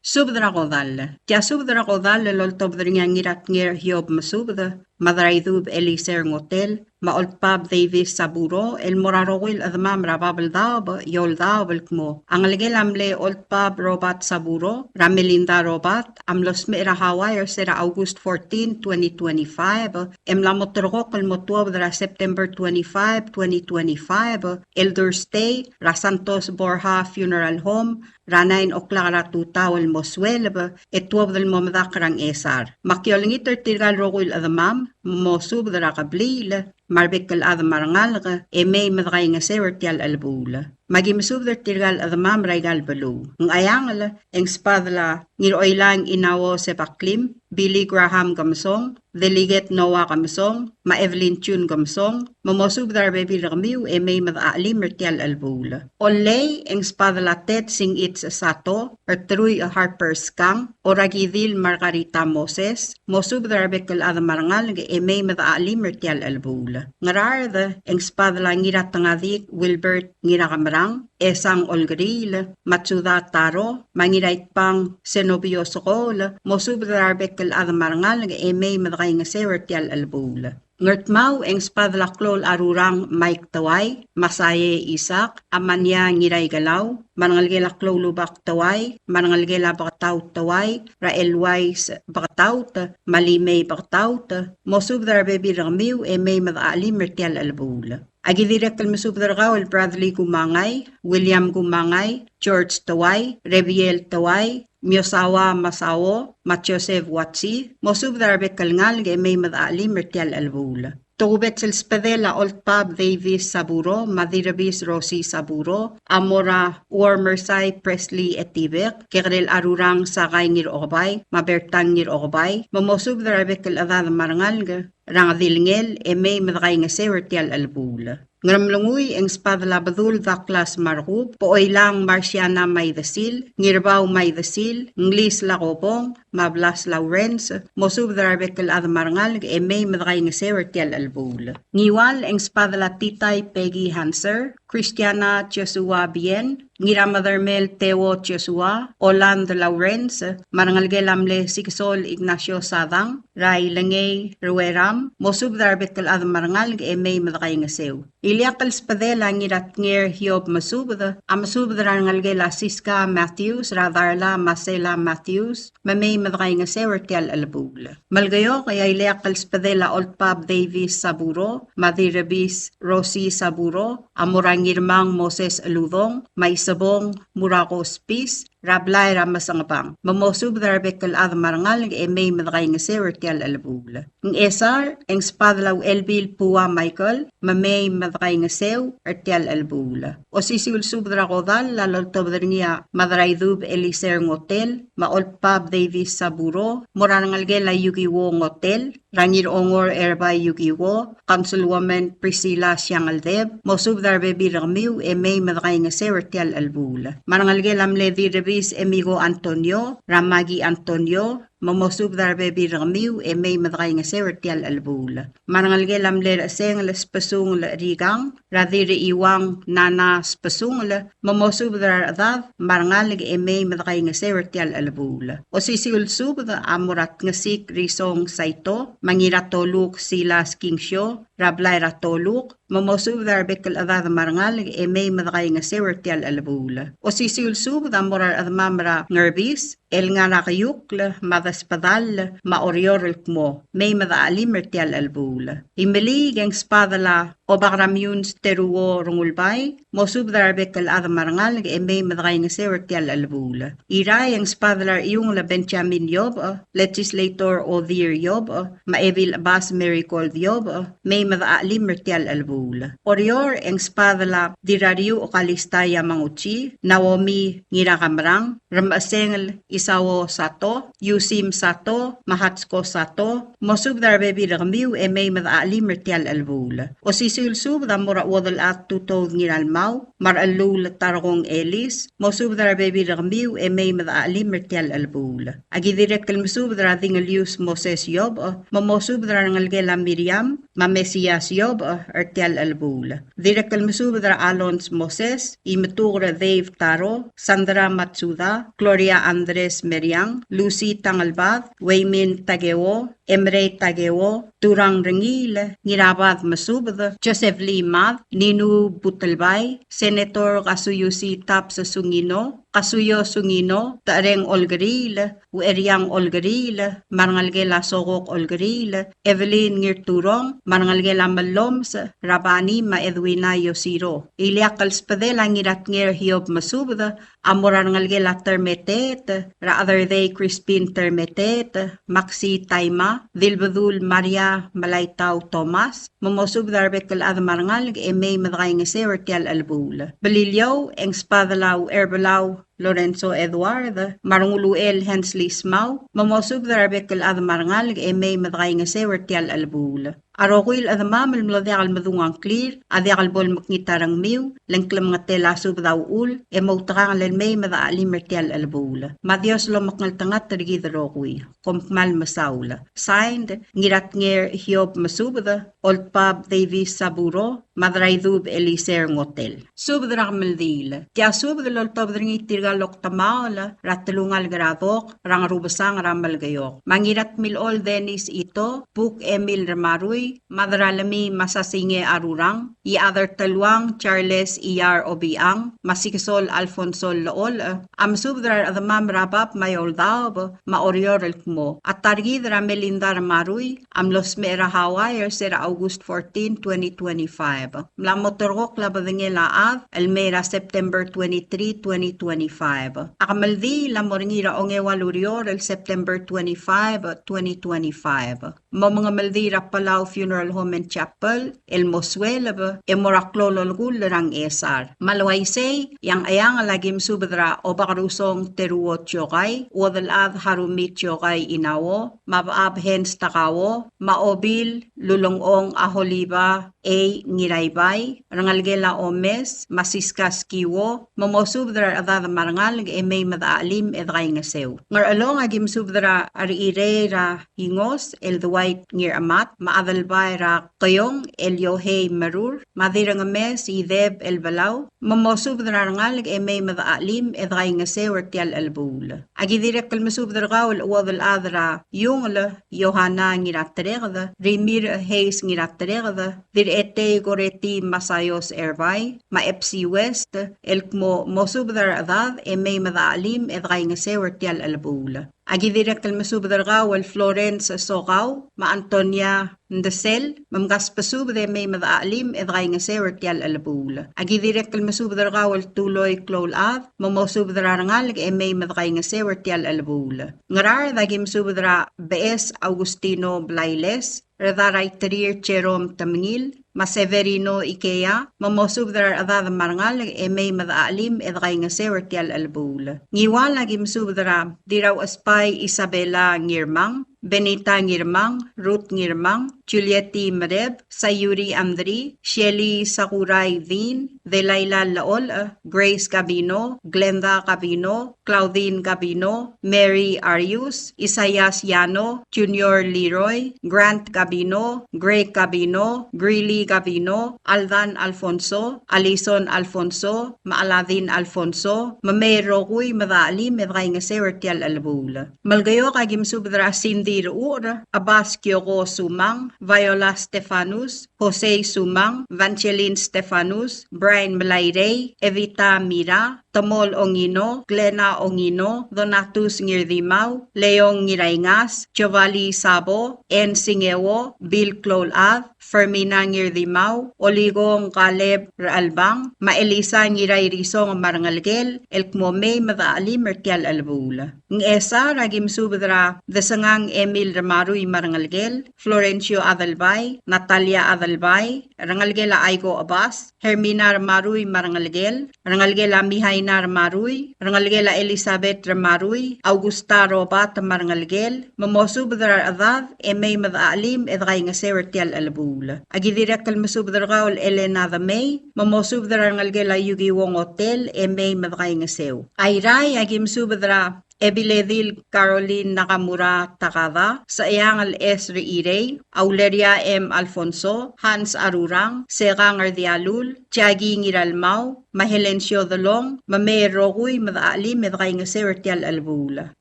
Subdra Kodal. Tia Subdra Kodal lol top derngi ngirat ngir hiob masubda Madraydub Eliser Ngotel, Maolpab Davis Saburo, El Morarowil Admam Rababel Daub, Yol Daubel Kmo, Anglagel Amle Olpab Robat Saburo, Ramelinda Robat, Amlos Mera Hawaii Sera August 14, 2025, Emlamotrok El Motuab Dra September 25, 2025, Elder Stay, Rasantos Borja Funeral Home, Ranain Oklara Tutawel Moswelb, Etuab del Momdakrang Esar. Makiolingiter Tirgal Rowil Admam, Mosub Dra Kablil, Marbekal Ad Marangalga, Emay Madray nga Sewertial Albula. Magimisub der Tirgal Admam Raigal Balu. Ng ayangal, ang spadla, Niroilang Inawo Sepaklim, Billy Graham Gamsong, Deliget Noah Gamsong, Ma Evelyn Chun Gamsong, Mamosub dar Baby Ramiu, Emay Madali Mertial Albula. Olay, ang spadla Ted Sing It's Sato, Ertruy Harper Skang, Oragidil Margarita Moses, Mosub dar Bekal Ad Marangal, Emay Madali Mertial Albula. Ngararda, ang spadla Ngiratangadik, Wilbert Ngirakamara, Esang Olgril, Matsuda Taro, Mangirait Pang Senobio Sokol, Mosubdar Bekal Adamarangal, Emay Madray nga Sewertial Albul. Ngertmaw ang spadla klol arurang Mike Taway, Masaye Isak, Amanya Ngiray Galaw, Manangalgela Klolubak Taway, Manangalgela Bakataw Taway, Rael Wise Bakataw, Malimay Bakataw, Mosubdar Baby Ramiw, Emay Madali Mertial Albul. Agidirek kalmasubdar el Bradley Gumangay, William Gumangay, George Taway, Reviel Taway, Miosawa Masawo, Matyosev Watsi, Mosubdar Bekalngal, Emay Madali Mertial Albul. Tugubet sel Spadela Olpab Davis Saburo, Madirabis Rosie Saburo, Amora Warmersay Presley Etibek, Kerel Arurang Sakay Ngir Okbay, Mabertang Ngir Okbay, Mamosub Darabekal Adad Marangal, Rangadilngel, Emay Madakay nga Sewertial Albul. Ngaramlunguy ang spadla badul daklas marhub, pooy lang Marciana Maydasil, Ngirbaw Maydasil, Nglis Lakopong, Mablas Lawrence, Mosub Darbekal Adamarangal, Emay Madakay nga Sewertial Albul. Ngiwal ang spadla Titay Peggy Hanser, Cristiana Chesua Bien, ngira Mother Mel Teo Chesua, Orlando Lawrence, marangalge lamle Sikisol Ignacio Sadang, Rai Langay Rueram, Mosub Darbet kal ad marangal ge emay madakay nga sew. Iliakal spadela ngirat ngir hiob masubda, amasub darangalge la Siska Matthews, Radarla Marcela Matthews, mamay madakay nga sew ertial alabugla. Malgayo kaya iliakal spadela Old Pub Davis Saburo, Madirabis Rosie Saburo, Amurangirmang Moses Aludong, Maisabong Murako Spis, Rablay Ramasangabang. Mamosub darbek kal ad marangal ng emay madakay nga sewer tial alabugla. Ng esar, ang spadlaw Elbil Pua Michael, mamay madakay nga sew tial alabugla. O sisiul subdra kodal, lalol tobdar niya madaraydub Eliser ng hotel, maol Pub Davis Saburo, morangal gela Yugiwo ng hotel, Rangir Ongor Erbay Yugiwo, Councilwoman Priscilla Siangaldeb, mosub darbe biramiw emay madakay nga sewer tial alabugla. Marangal gela mlevi Emigo Antonio, Ramagi Antonio, mamosub darbe biramiw may madakay nga sewer tial albula. Marangalge lamler aseng la spasung la rigang, radire iwang nana spasung la, mamosub dar adav, marangalig may madakay nga sewer tial albula. O sisiul sub da amurat nga sik risong saito, mangira toluk silas kingsyo, rablay ratoluk, mamosub darbe kal adav marangalig may madakay nga sewer tial albula. O sisiul sub da amurat admamra ngerbis, el nga nakayukla, madaspadal, maoryorel mo, may madaalim mertial albula. Imeli gang spadala, o bakramyun steruo rungulbay, mosub darbe kal adamarangal, may madakay nga sewertial albula. Iray ang spadalar iyong la Benjamin Yob, legislator o Dear Yob, maevil Abbas Miracle Yob, may madaalim mertial albula. Orior ang spadala, diraryo o kalistaya manguchi, Naomi ngirakamrang, ramasengel isawo sato, Yusim sato, Mahatsko sato, mosub darbe biramiw may madaalim mertial albula. O sisulsub da mura wadal at tutod ngiralmaw, maralul tarong elis, mosub darbe biramiw may madaalim mertial albula. Agi direct kalmusub dara dingalius Moses Yob, mamosub dara ngalgela Miriam, mamesias Yob, ertial albula. Direct kalmusub dara Alons Moses, imatura Dave Taro, Sandra Matsuda, Gloria Andres Meriang, Lucy Tangalbad, Waymin Tagewo, Emre Tagewo, Turang Rengil, Nirabad Masubad, Joseph Lee Mad, Ninu Butalbay, Senator Kasuyusi Tap sa Sungino, Kasuyo Sungino, Tareng Olgaril, Ueryang Olgaril, Marangalgela Sokok Olgaril, Evelyn Ngirturong, Marangalgela Maloms, Rabani Maedwina Yosiro. Iliakal spadela ngirat ngir hiob masubda, Amorangalgela Termetet, Rather They Crispin Termetet, Maxi Taima, Dilbadul Maria Malaytaw Thomas, Mamosub Darbek kal Adamarangal, may madakay nga sewer tial albula. Balilyaw, ang spadalaw Erbalaw, Lorenzo Eduard, Marunguluel Hensley Smaw, mamosub darbe kal adamarangal may madakay nga sewer tial albula. Arokuil adamam mlodekal madungang clear, adekal bol maknitarang miw, langklam nga tela sub daw ul, mautakang may madaalim mertial albula. Madios lo maknaltangat tarigid rokuy, kompmal masaula. Signed, ngirat ngir hiob masubda, Old Pub Davis Saburo, Madraydub Eliser Ngotel. Subdrak maldil, tia subdal Old Pub dringi tirgalok tamaala, ratalungal gradok, rangrubasang ramalgayok. Mangirat milol Dennis ito, Puk Emil Ramaruy, Madralami Masasinge Arurang, other Talwang Charles Iyar Obiang, Masikisol Alfonso Lool, Amsubdrar Adamam Rabap Mayoldab, Maoryorel Mo, at Targidra Melindar Maruy, Amlos Mera Hawaii, Sera August 14, 2025. Mlamotorok Labadangela Av, Almera September 23, 2025. Akamaldi Lamoringira Ongewalurior, September 25, 2025. Mga Maldira Palau Funeral Home and Chapel, El Moswelab, Emoraklololgul Rang Esar. Malwaysay, yang ayang alagim subadra o bakarusong teruo tiyokay, wadalad harumit tiyokay inawo, mabaab hens takawo, maobil, lulongong aholiba, ngiraybay, rangalgela omes, masiskas kiwo, mamosubdra adada marangal, may madaalim edray nga sew. Ngar along agim subdra ari irera hingos, el the white ngir amat, maadal adalbay ra kayong Elyohei Marur, madirang mes ideb el balaw, mamosub drangalig may madaalim edray ngase wertial albul. Agi direk kalmasub dragaw wadal adra yung Yohana ngiratregda, Rimir Hayes ngiratregda, dir ete goreti masayos erbay, ma FC West, elkmo mosub dradad may madaalim edray ngase wertial albul. Agi direk kalmasub dragaw Florence Sokaw, ma Antonia Ndesel, mamgaspasub de may madaalim edray ngase wertial albul. Agi direk kalmasub dragaw tuloy klolad, mamosub drarangal may madray ngase wertial albul. Ngarar dagim subdra BS Augustino Blailes, Radaray Trier Cherom Tamngil, Maseverino Ikea, mamosub dar adad marangal may madaalim edray ngase wertial albul. Ngiwal agim subdra diraw aspay Isabela Ngirmang, Benita Ngirmang, Ruth Ngirmang, Julieti Mareb, Sayuri Andri, Shelly Sakuray Vin, Delilah Laol, Grace Gabino, Glenda Gabino, Claudine Gabino, Mary Arius, Isayas Yano, Junior Leroy, Grant Gabino, Greg Gabino, Greeley Gabino, Aldan Alfonso, Alison Alfonso, Maaladin Alfonso, Mamay Roguy Madaalim edray ngase wertial albul. Malgayo kagim subdra Cindy Ur, Abbas Kyoko Sumang, Viola Stefanus, Jose Sumang, Vangeline Stefanus, Brian Malayre, Evita Mira, Tamol Ongino, Glena Ongino, Donatus Ngirdimaw, Leong Ngirayngas, Jovali Sabo, En Singewo, Bill Clolad, Fermina Ngirdimaw, Oligong Caleb Raalbang, Maelisa Ngiray Risong Marangalgel, Elkmome Madaali Mertial Albula. Ng esa ragim subdra Desangang Emil Ramaruy Marangalgel, Florencio Adalbay, Natalia Adalbay, Rangalgela Aigo Abbas, Hermina Ramaruy Marangalgel, Rangalgela Mihaina Ramaruy, Rangalgela Elizabeth Ramaruy, Augusta Robat Marangalgel, Mamosubdra Adad, Emay Madaalim edray ngase wertial albul. Agidirek kalmasubdra gaul Elena Damay, Mamosubdra Rangalgela Yugi Wong Hotel, Emay madray ngasew. Ayray agim subdra Ebiledil Caroline Nakamura Takada, Sayangal S. Reirey, Auleria M. Alfonso, Hans Arurang, Serang Ardialul, Tiagi Ngiralmau, Mahelencio Dalong, Mame Roguy Madaali Medray ngase wertial albula.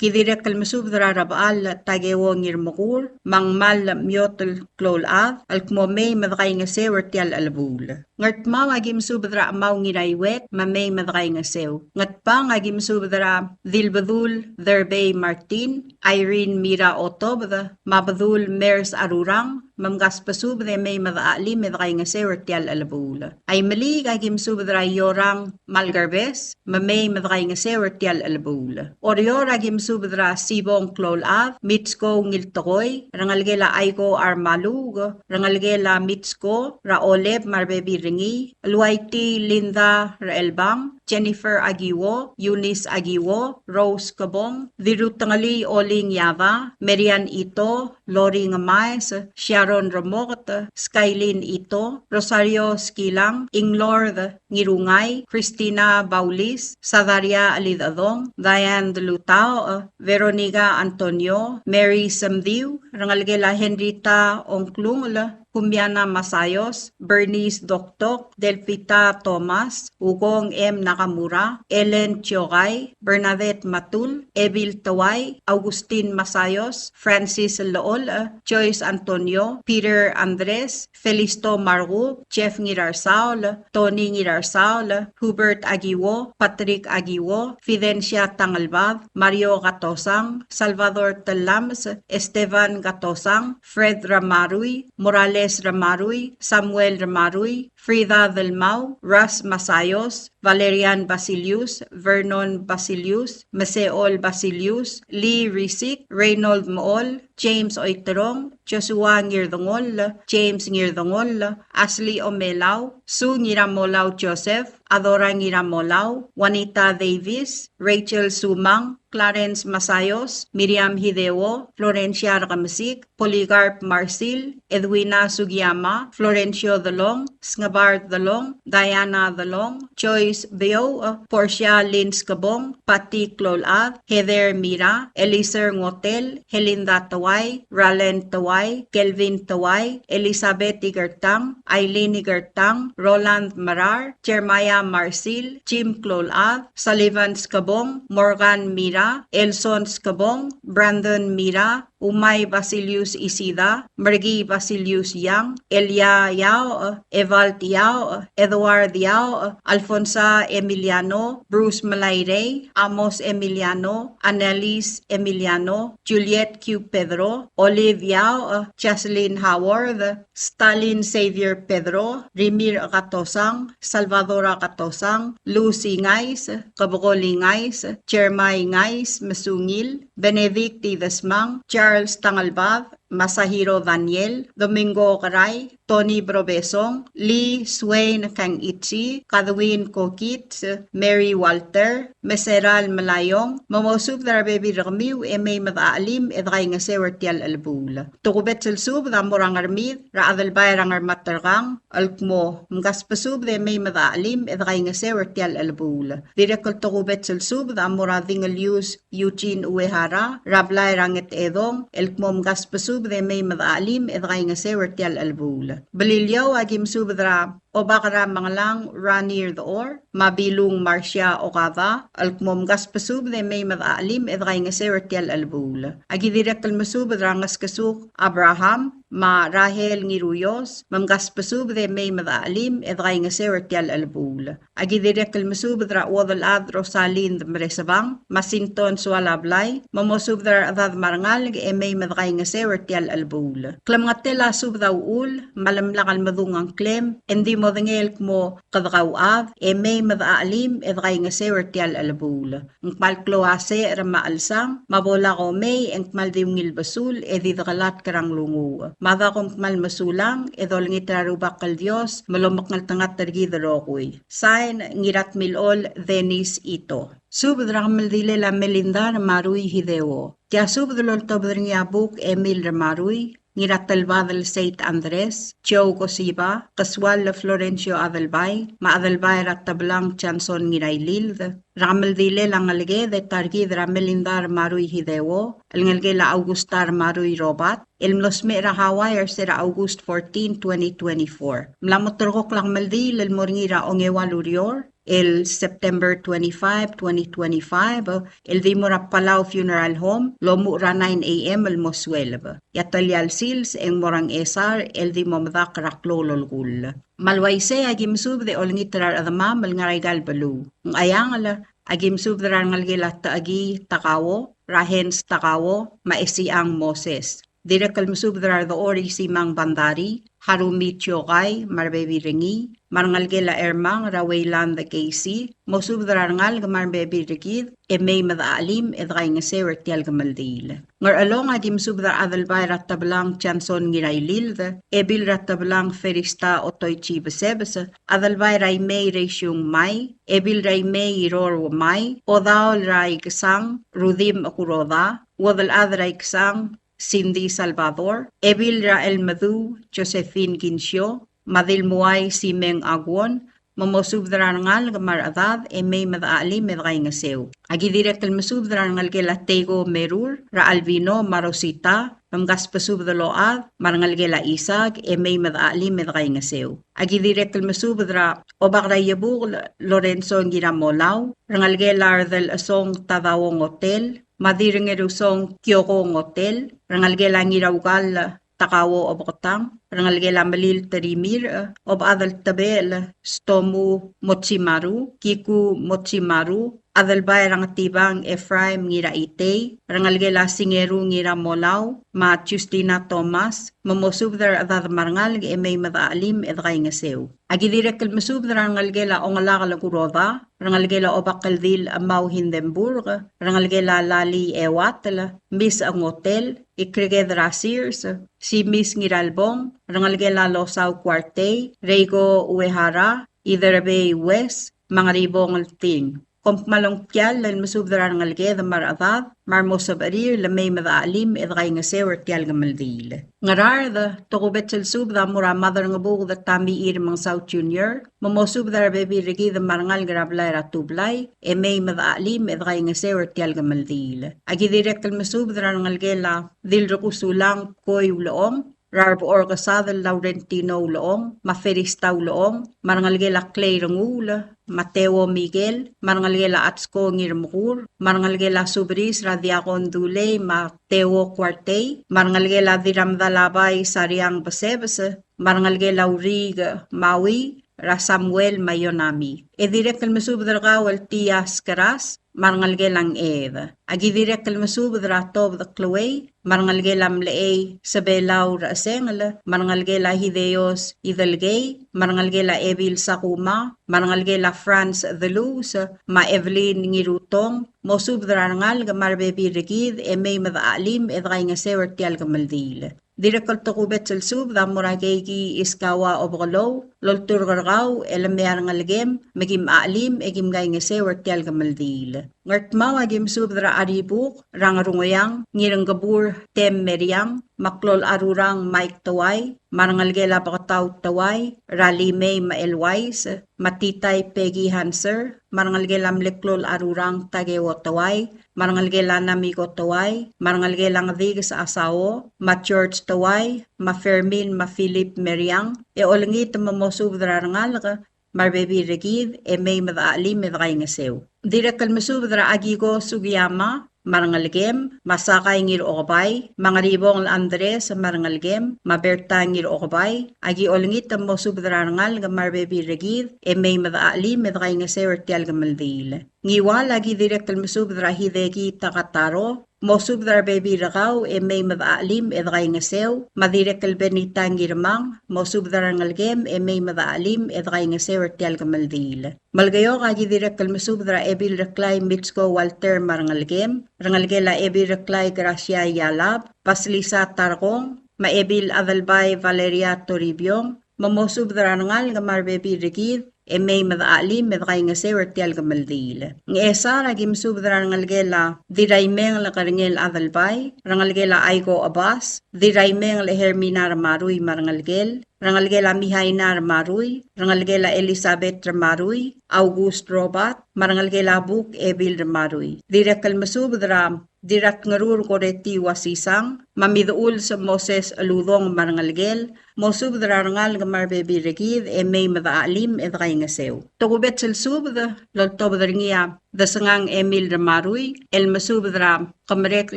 Kidirek kalmasubdra Rabal Tagewo Ngirmukur, Mangmal Myotel Klolad, Alkmome Medray ngase wertial albula. Ngatma agim subdra Mau Ngiraiwet, Mame Medray ngasew. Ngatpa agim subdra Dilbadul Derbey Martin, Irene Mira Otobda, Mabadul Mers Arurang, Mamgaspasub de may madaali medray ngase wertial albula. Ay mali agim subdra Yorang Malgarbes, Mamay medray ngase wertial albula. Oryor agim subdra Sibong Klolad, Mitsko Ngiltokoy, Rangalgela Aiko Armalug, Rangalgela Mitsko, Raoleb Marbebi Ringi, Luaiti Linda Raelbang, Jennifer Agiwo, Eunice Agiwo, Rose Kabong, Dirutangali Oling Yava, Marian Ito, Lori Ngamaes, Sharon Ramot, Skylin Ito, Rosario Skilang, Inglor Ngirungay, Christina Baulis, Sadaria Alidadong, Diane Lutao, Veronica Antonio, Mary Samdiw, Rangalgela Henrita Onklungla, Kumbiana Masayos, Bernice Doktok, Delpita Thomas, Ugong M. Nakamura, Ellen Chiogay, Bernadette Matul, Evil Taway, Augustin Masayos, Francis Lool, Joyce Antonio, Peter Andres, Felisto Margu, Jeff Ngirarsaul, Tony Ngirarsaul, Hubert Agiwo, Patrick Agiwo, Fidencia Tangalbab, Mario Gatosang, Salvador Talams, Esteban Gatosang, Fred Ramaruy, Morales Ramaruy, Samuel Ramaruy, Frida Delmau, Russ Masayos, Valerian Basilius, Vernon Basilius, Maseol Basilius, Lee Risik, Reynold Mool, James Oiterong, Joshua Ngirdongol, James Ngirdongol, Ashley Omelao, Sue Ngiramolao Joseph, Adora Ngiramolao, Juanita Davis, Rachel Sumang, Clarence Masayos, Miriam Hideo, Florencia Rakamsik, Polycarp Marcil, Edwina Sugiyama, Florencio Dalong, Sngabar Dalong, Diana Dalong, Joyce Beo, Portia Lins Kabong, Pati Clolad, Heather Mira, Eliser Ngotel, Helinda Taway, Ralen Taway, Kelvin Taway, Elizabeth Igertang, Eileen Igertang, Roland Marar, Jeremiah Marcil, Jim Clolad, Sullivan Skabong, Morgan Mira, Elson Skabong, Brandon Mira, Umay Basilius Isida, Margie Basilius Yang, Elia Yao, Evald Yao, Edward Yao, Alfonsa Emiliano, Bruce Malayre, Amos Emiliano, Annalise Emiliano, Juliet Q. Pedro, Olive Yao, Jocelyn Howard, Stalin Xavier Pedro, Rimir Katosang, Salvadora Katosang, Lucy Ngais, Kabogoli Ngais, Jermay Ngais Masungil, Benedict Desmang, Charles Tangalbab, Masahiro Daniel, Domingo Caray, Tony Brobesong, Lee Swain Kang Itzi, Kadwin Kokit, Mary Walter, Meseral Malayong, Mamosub dara baby ramiw may madaalim edray nga sewer tial albul. Tukubet silsub da morang armid, raadal bayang armatargang, alkmo, mgaspasub de may madaalim edray nga sewer tial albul. Direkol tukubet silsub da morading alius Eugene Uehara, Rablay Ranget Edong, elkmo mgaspasub de may madaalim edray nga sewer tial albul. Balilyaw agim subdra o bakara manglang Ranir Door, Mabilung Marcia Okava, alkmom gaspasub de may madaalim edray nga sewer tial albul. Agi direkal masubdra ngas kasuk Abraham, ma Rahel Ngiruyos, mamgaspasub de may madaalim edray nga sewer tial albul. Agi direkal masubdra wadal ad Rosalyn Mresabang, Masinton Sualablay, mamosubdra adad marangal e may madray nga sewer tial albul. Klam nga tela subdaw ul, malamlakal madungang klem, endi mo dengel mo kadakawav, e may madaalim edray nga sewer tial albul. Ngmal kloase rama alsang, mabola ko may engmal diungil basul edidakalat karang lungu. Mada kong mal masulang, edol ngitrarubak kal Diyos, malumak ngal tangat targidarokoy. Sign ngirat milol Dennis Ito. Subdra kamaldile la Melinda Maruy Hideo. Kya subdulol tobdring yabuk Emil Maruy, ngirat talbadal St. Andres, Joe Cosiba, Kaswal Florencio Adalbay, Maadalbay rat tablang Chanson ngiraylild, Ramaldile lang alge de targid Ramelindar Maruy Hideo, alngalge la Augustar Maruy Robat, ilmlosme rahaway sera August 14, 2024. Mlamotorkok lang maldi lelmoringira ongewalurior, el September 25, 2025, el Dimora Palau Funeral Home, lomura 9 a.m. el Moswelb. Yatalyal sils en morang esar, el Dimomdak raklololgul. Malwayse agimsub de olngitrar adama malngaraygal balu. Ng ayangala, agimsub de rangalgila taagi takawo, rahens takawo, maesiang Moses. Direkal musubdrar the ori simang bandari, harumi chokay, marbebi ringi, marangalgela ermang rawaylan the KC, musubdrar ngal gamarbebi rigid, e may madaalim edray nga sewer tial gamaldil. Ngar along agim subdar adalbay ratablang chanson ngiraylilda, ebil ratablang ferista otoy chibasebas, adalbay ray may raysyong may, ebil ray may iror may, odaol ray kasang, rudim akuroda, wadal adray kasang, Cindy Salvador, Evil Rael Madu, Josephine Gincio, Madil Muay Simeng Agwon, mamosubdran ngal gamaradad e may madaalim medray nga sew. Agi direktal masubdran ngal gela Tego Merur, Raalvino Marosita, mamgaspasubdaload, marangal gela Isag e may madaalim medray nga sew. Agi direktal masubdra Obakrayabug Lorenzo Ngiramolaw, rangal gela Ardel Asong Tadawong Hotel, Madirang erusong Kyoko Hotel, rangalgela ngirawgal takawo obotang, rangalgela malil tarimir, ob adal tabel, stomu mochimaru, kiku mochimaru, adal bay rangatibang Ephraim ngira ite, rangalgela singeru ngira molaw, ma Justina Thomas, mamosubdar adad marangal e may madaalim edray nga sew. Agidirekal masubdar rangalgela ongalakal kuroda, rangalgela obakaldil amaw Hindenburg, rangalgela lali ewatla, Miss ang hotel, ikrigedra Sears, si Miss Ngiralbong, rangalgela Losaw Cuarte, Rego Uehara, Iderabay West, mga ribong ting. Kompmalong tial lal masubdara ngalge the mar adad, mar mosabarir la may madaalim edray nga sewer tial gamaldil. Ngarar the tokubetzel sub da mura mother nga bug the tami ir mang South Junior, mamosubdara baby regi the marangal grablay ratublay, e may madaalim edray nga sewer tial gamaldil. Agi direct al masubdara ngalge la dil rukusulang koy uloong, Rarbo Orgasada Laurentino Loong, Maferistao Loong, Marangalgela Clay Rangula, Mateo Miguel, Marangalgela Atsko Ngirmur, Marangalgela Subris Radiakon Dule, Mateo Cuarte, Marangalgela Diramdalabay Sariang Basebas, Marangalgela Uriga Maui, Rasamuel Mayonami. E direct al masubdra wal Tias Karas, Marangalgelang Eva. Agi direct al masubdra tob the Chloe, Marangalgelam Lee, Sabelaw Rasengala, Marangalgela Hideos Idalgay, Marangalgela Evil Sakuma, Marangalgela France the Luz, Ma Evelyn Ngirutong, Mosubdra Ngal Gamarbebi Regid, e may madaalim edray nga sewer tial gamaldil. Direkal tukubet sel sub da muragegi iskawa obrolo loltur gargaw elamyar ngalgem magim alim egim gay nga sewer tial gamaldil. Ngartmaw agim sub dra aribuk rangarungoyang ngirang gabur tem meriang maklol arurang Mike Taway, Marangalgela Pakataw Taway, Rally May Maelwais, Matitay Peggy Hanser, Marangalgela Mleklol Arurang Tagewo Taway, Marangalgela Namiko Taway, Marangalgela Ngadigas Asawo, Ma George Taway, Ma Fermin Ma Philip Meriang, e olangit mamosub drarangalga, Marbebi Regid, e may madaalim medray nga sew. Direkal masubdra agigo sugiyama, Marangalgem, Masakay ngir okabay, mga ribong Andres Marangalgem, Maberta ngir okabay, agi olngit mo subdrangal nga marbebi regid, e may madaalim medray nga sewer tial gamaldil. Ngiwal agi direktal masubdra hidegi takataro, mo subdra bebi rakaw e may madaalim edray nga sew, madirekal benita ngirmang, mo subdrangalgem e may madaalim edray nga sewer tial gamaldil. Malgayo agi direktal masubdra ebil reklay Mitsko Walter Marangalgem, Rangalgela ebil reklay Gracia Yalab, Paslisa Tarkong, Maebil Adalbay Valeria Toribiyong, mamosubdra ngal nga marbebi regid, e may madaalim medray nga sewer tial gamaldil. Ng esa ragim subdra ngalgela diraymeng la karingel Adalbay, Rangalgela Aiko Abbas, diraymeng la Herminar Maruy Marangalgel, Rangalgela Mihaynar Maruy, Rangalgela Elizabeth Maruy, August Robat, Marangalgela Buk Ebil Maruy. Direkal masubdra dirak ngarur koreti wasisang, mamidul sa Moses Aludong Marangalgel, mosubdra rangal gamarbebi regid e may madaalim edray nga sew. Togubet sel subda, loltobdringia, dasangang Emil Maruy, el masubdra kamarek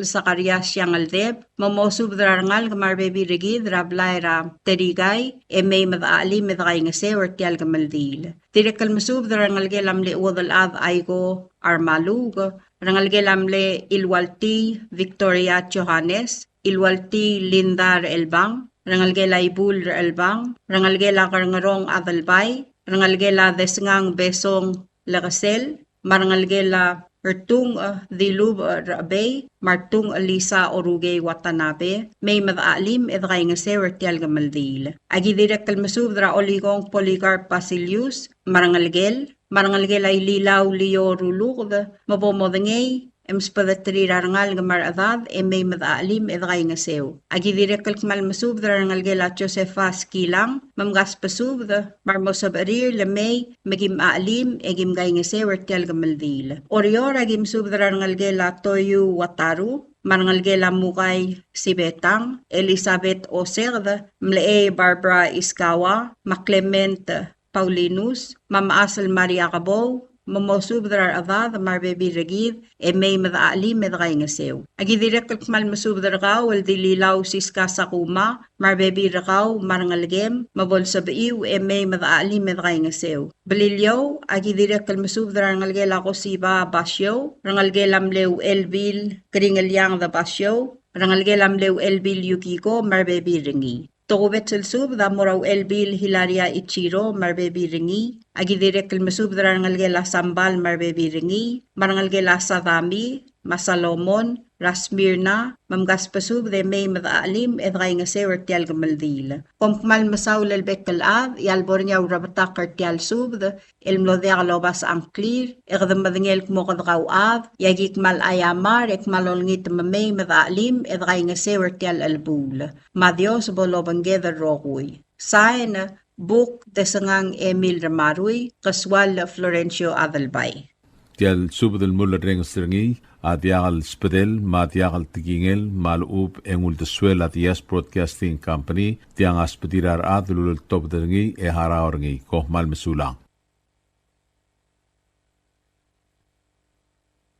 sa karya siyang aldeb, mamosubdra rangal gamarbebi regid rablayra terigay, e may madaalim edray nga sew tial gamaldil. Direkal masubdra rangal gelam le udal ad aigo armalug, Rangalgelam le Ilwalti Victoria Johannes, Ilwalti Lindar Elbang, Rangalgela Ibul Elbang, Rangalgela Karngarong Adalbay, Rangalgela Desngang Besong Lagasel, Marangalgela Ertung Dilub Rabay, Martung Alisa Orugay Watanabe, may madaalim edray nga sewer tial gamaldil. Agi direktal masubdra oligong Policarp Basilius, Marangalgel, Marangalgel ay lilaw liyo rulukd, mabomodangay, emspadatri rarangal nga maradad, e may madaalim edray nga sew. Agi direkal kmal masubdra rangalgel at Josefa Skilang, mamgas pasubda, marmosabarir lamay, magim aalim, egim gay nga sewer tial gamaldil. Orior agim subdra rangalgel at Toyu Wataru, Marangalgela Mukay Sibetang, Elizabeth Oserda, Mlee Barbara Iskawa, Maclement Paulinus, Mamaasal Maria Cabow, mamosubdrar avad marbebi regid, e may madaalim medray nga sew. Agi direkal kmal masubdar kaw, wal dililaw siska sakuma, marbebi rakaw, marangalgem, mabol sa baiw, e may madaalim medray nga sew. Balilyaw, agi direkal masubdar ngalgela ko siba basyo, rangalgelam lew elbil, kringalyang da basyo, rangalgelam lew elbil yukiko, marbebi ringi. Tokubet sel sub da moraw elbil Hilaria Ichiro marbebi ringi, agi direkal masubdra ngalgela Sambal marbebi ringi, marangalgela Sadami, Masalomon, Rasmirna, mamgaspasub de may madaalim edray nga sewer tial gamaldil. Kompmal masaul el bekalad, yalbornya urabata kartial subd, el mlodea lobas angklir, madingel kmokad ad, yagik mal ayamar, ek malolngit mamay madaalim edray nga sewer tial albul. Madios bolobangeda roguy. Sain, book desangang Emil Ramarui, kaswal Florencio Adalbay. Tial subdel mulla reng stringi, adiagal spedel, madiagal tigingel, malub engul de suela dias broadcasting company, tiang aspedirar adlul top derngi e haraorngi, koh mal mesulang.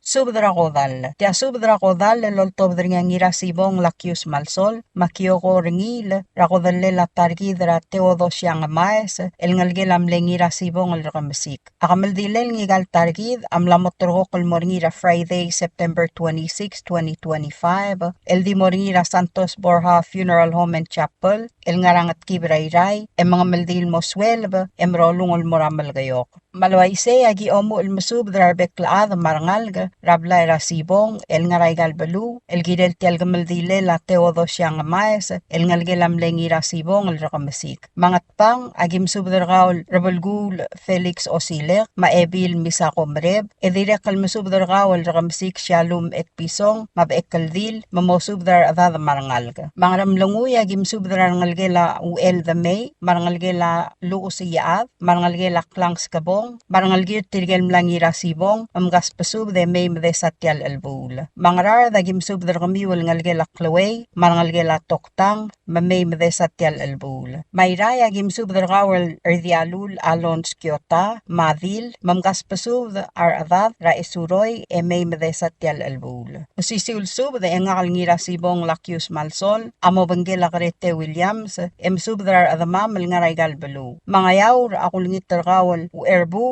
Subdrakodal. Tia subdrakodal loltob dringangira sibong lakius malsol, makioko ringil, rakodal la targidra teodosyang maes, el ngalgelam lengira sibong el ramasik. Akamaldilel ngigal targid, amlamotorgo kalmoringira Friday, September 26, 2025, el di moringira Santos Borja Funeral Home and Chapel, el ngarangat kibrayray, mga maldil mo 12, rolungol moramal gayok. Malwaise agi omo el masub drarbek laad marangalga, rabla era sibong, el ngaraygal balu, el gidel tial gamaldile la teodosyang maes, el ngalgelam lengira sibong el rakamasik. Mangat pang agim subdragaul rabalgul Felix Osiler, maebil misako mreb, edirek al masubdragaul rakamasik shalom ek pisong, mabekal dil, mamosubdar adad marangalga. Mangaram lunguy agim subdrar ngalgela uel the may, marangalgela luusiyaad, marangalgela klangs kabong, marangal gyud tirgel mlangira sibong, amgaspasub de may mde satyal albul. Mangrar dagim sub der gamiwal ngalgela klaway, marangalgela toktang, mamay mde satyal albul. Mayray agim sub der gawal erdialul alon skiota, madil, mamgaspasub ar adad ra esuroy e may mde satyal albul. Usisiul sub de engal ngira sibong lakius malsol, amo bangela karete Williams, sub der adamam ngaray galbalu. Mangayaur akul ngitter gawal u bu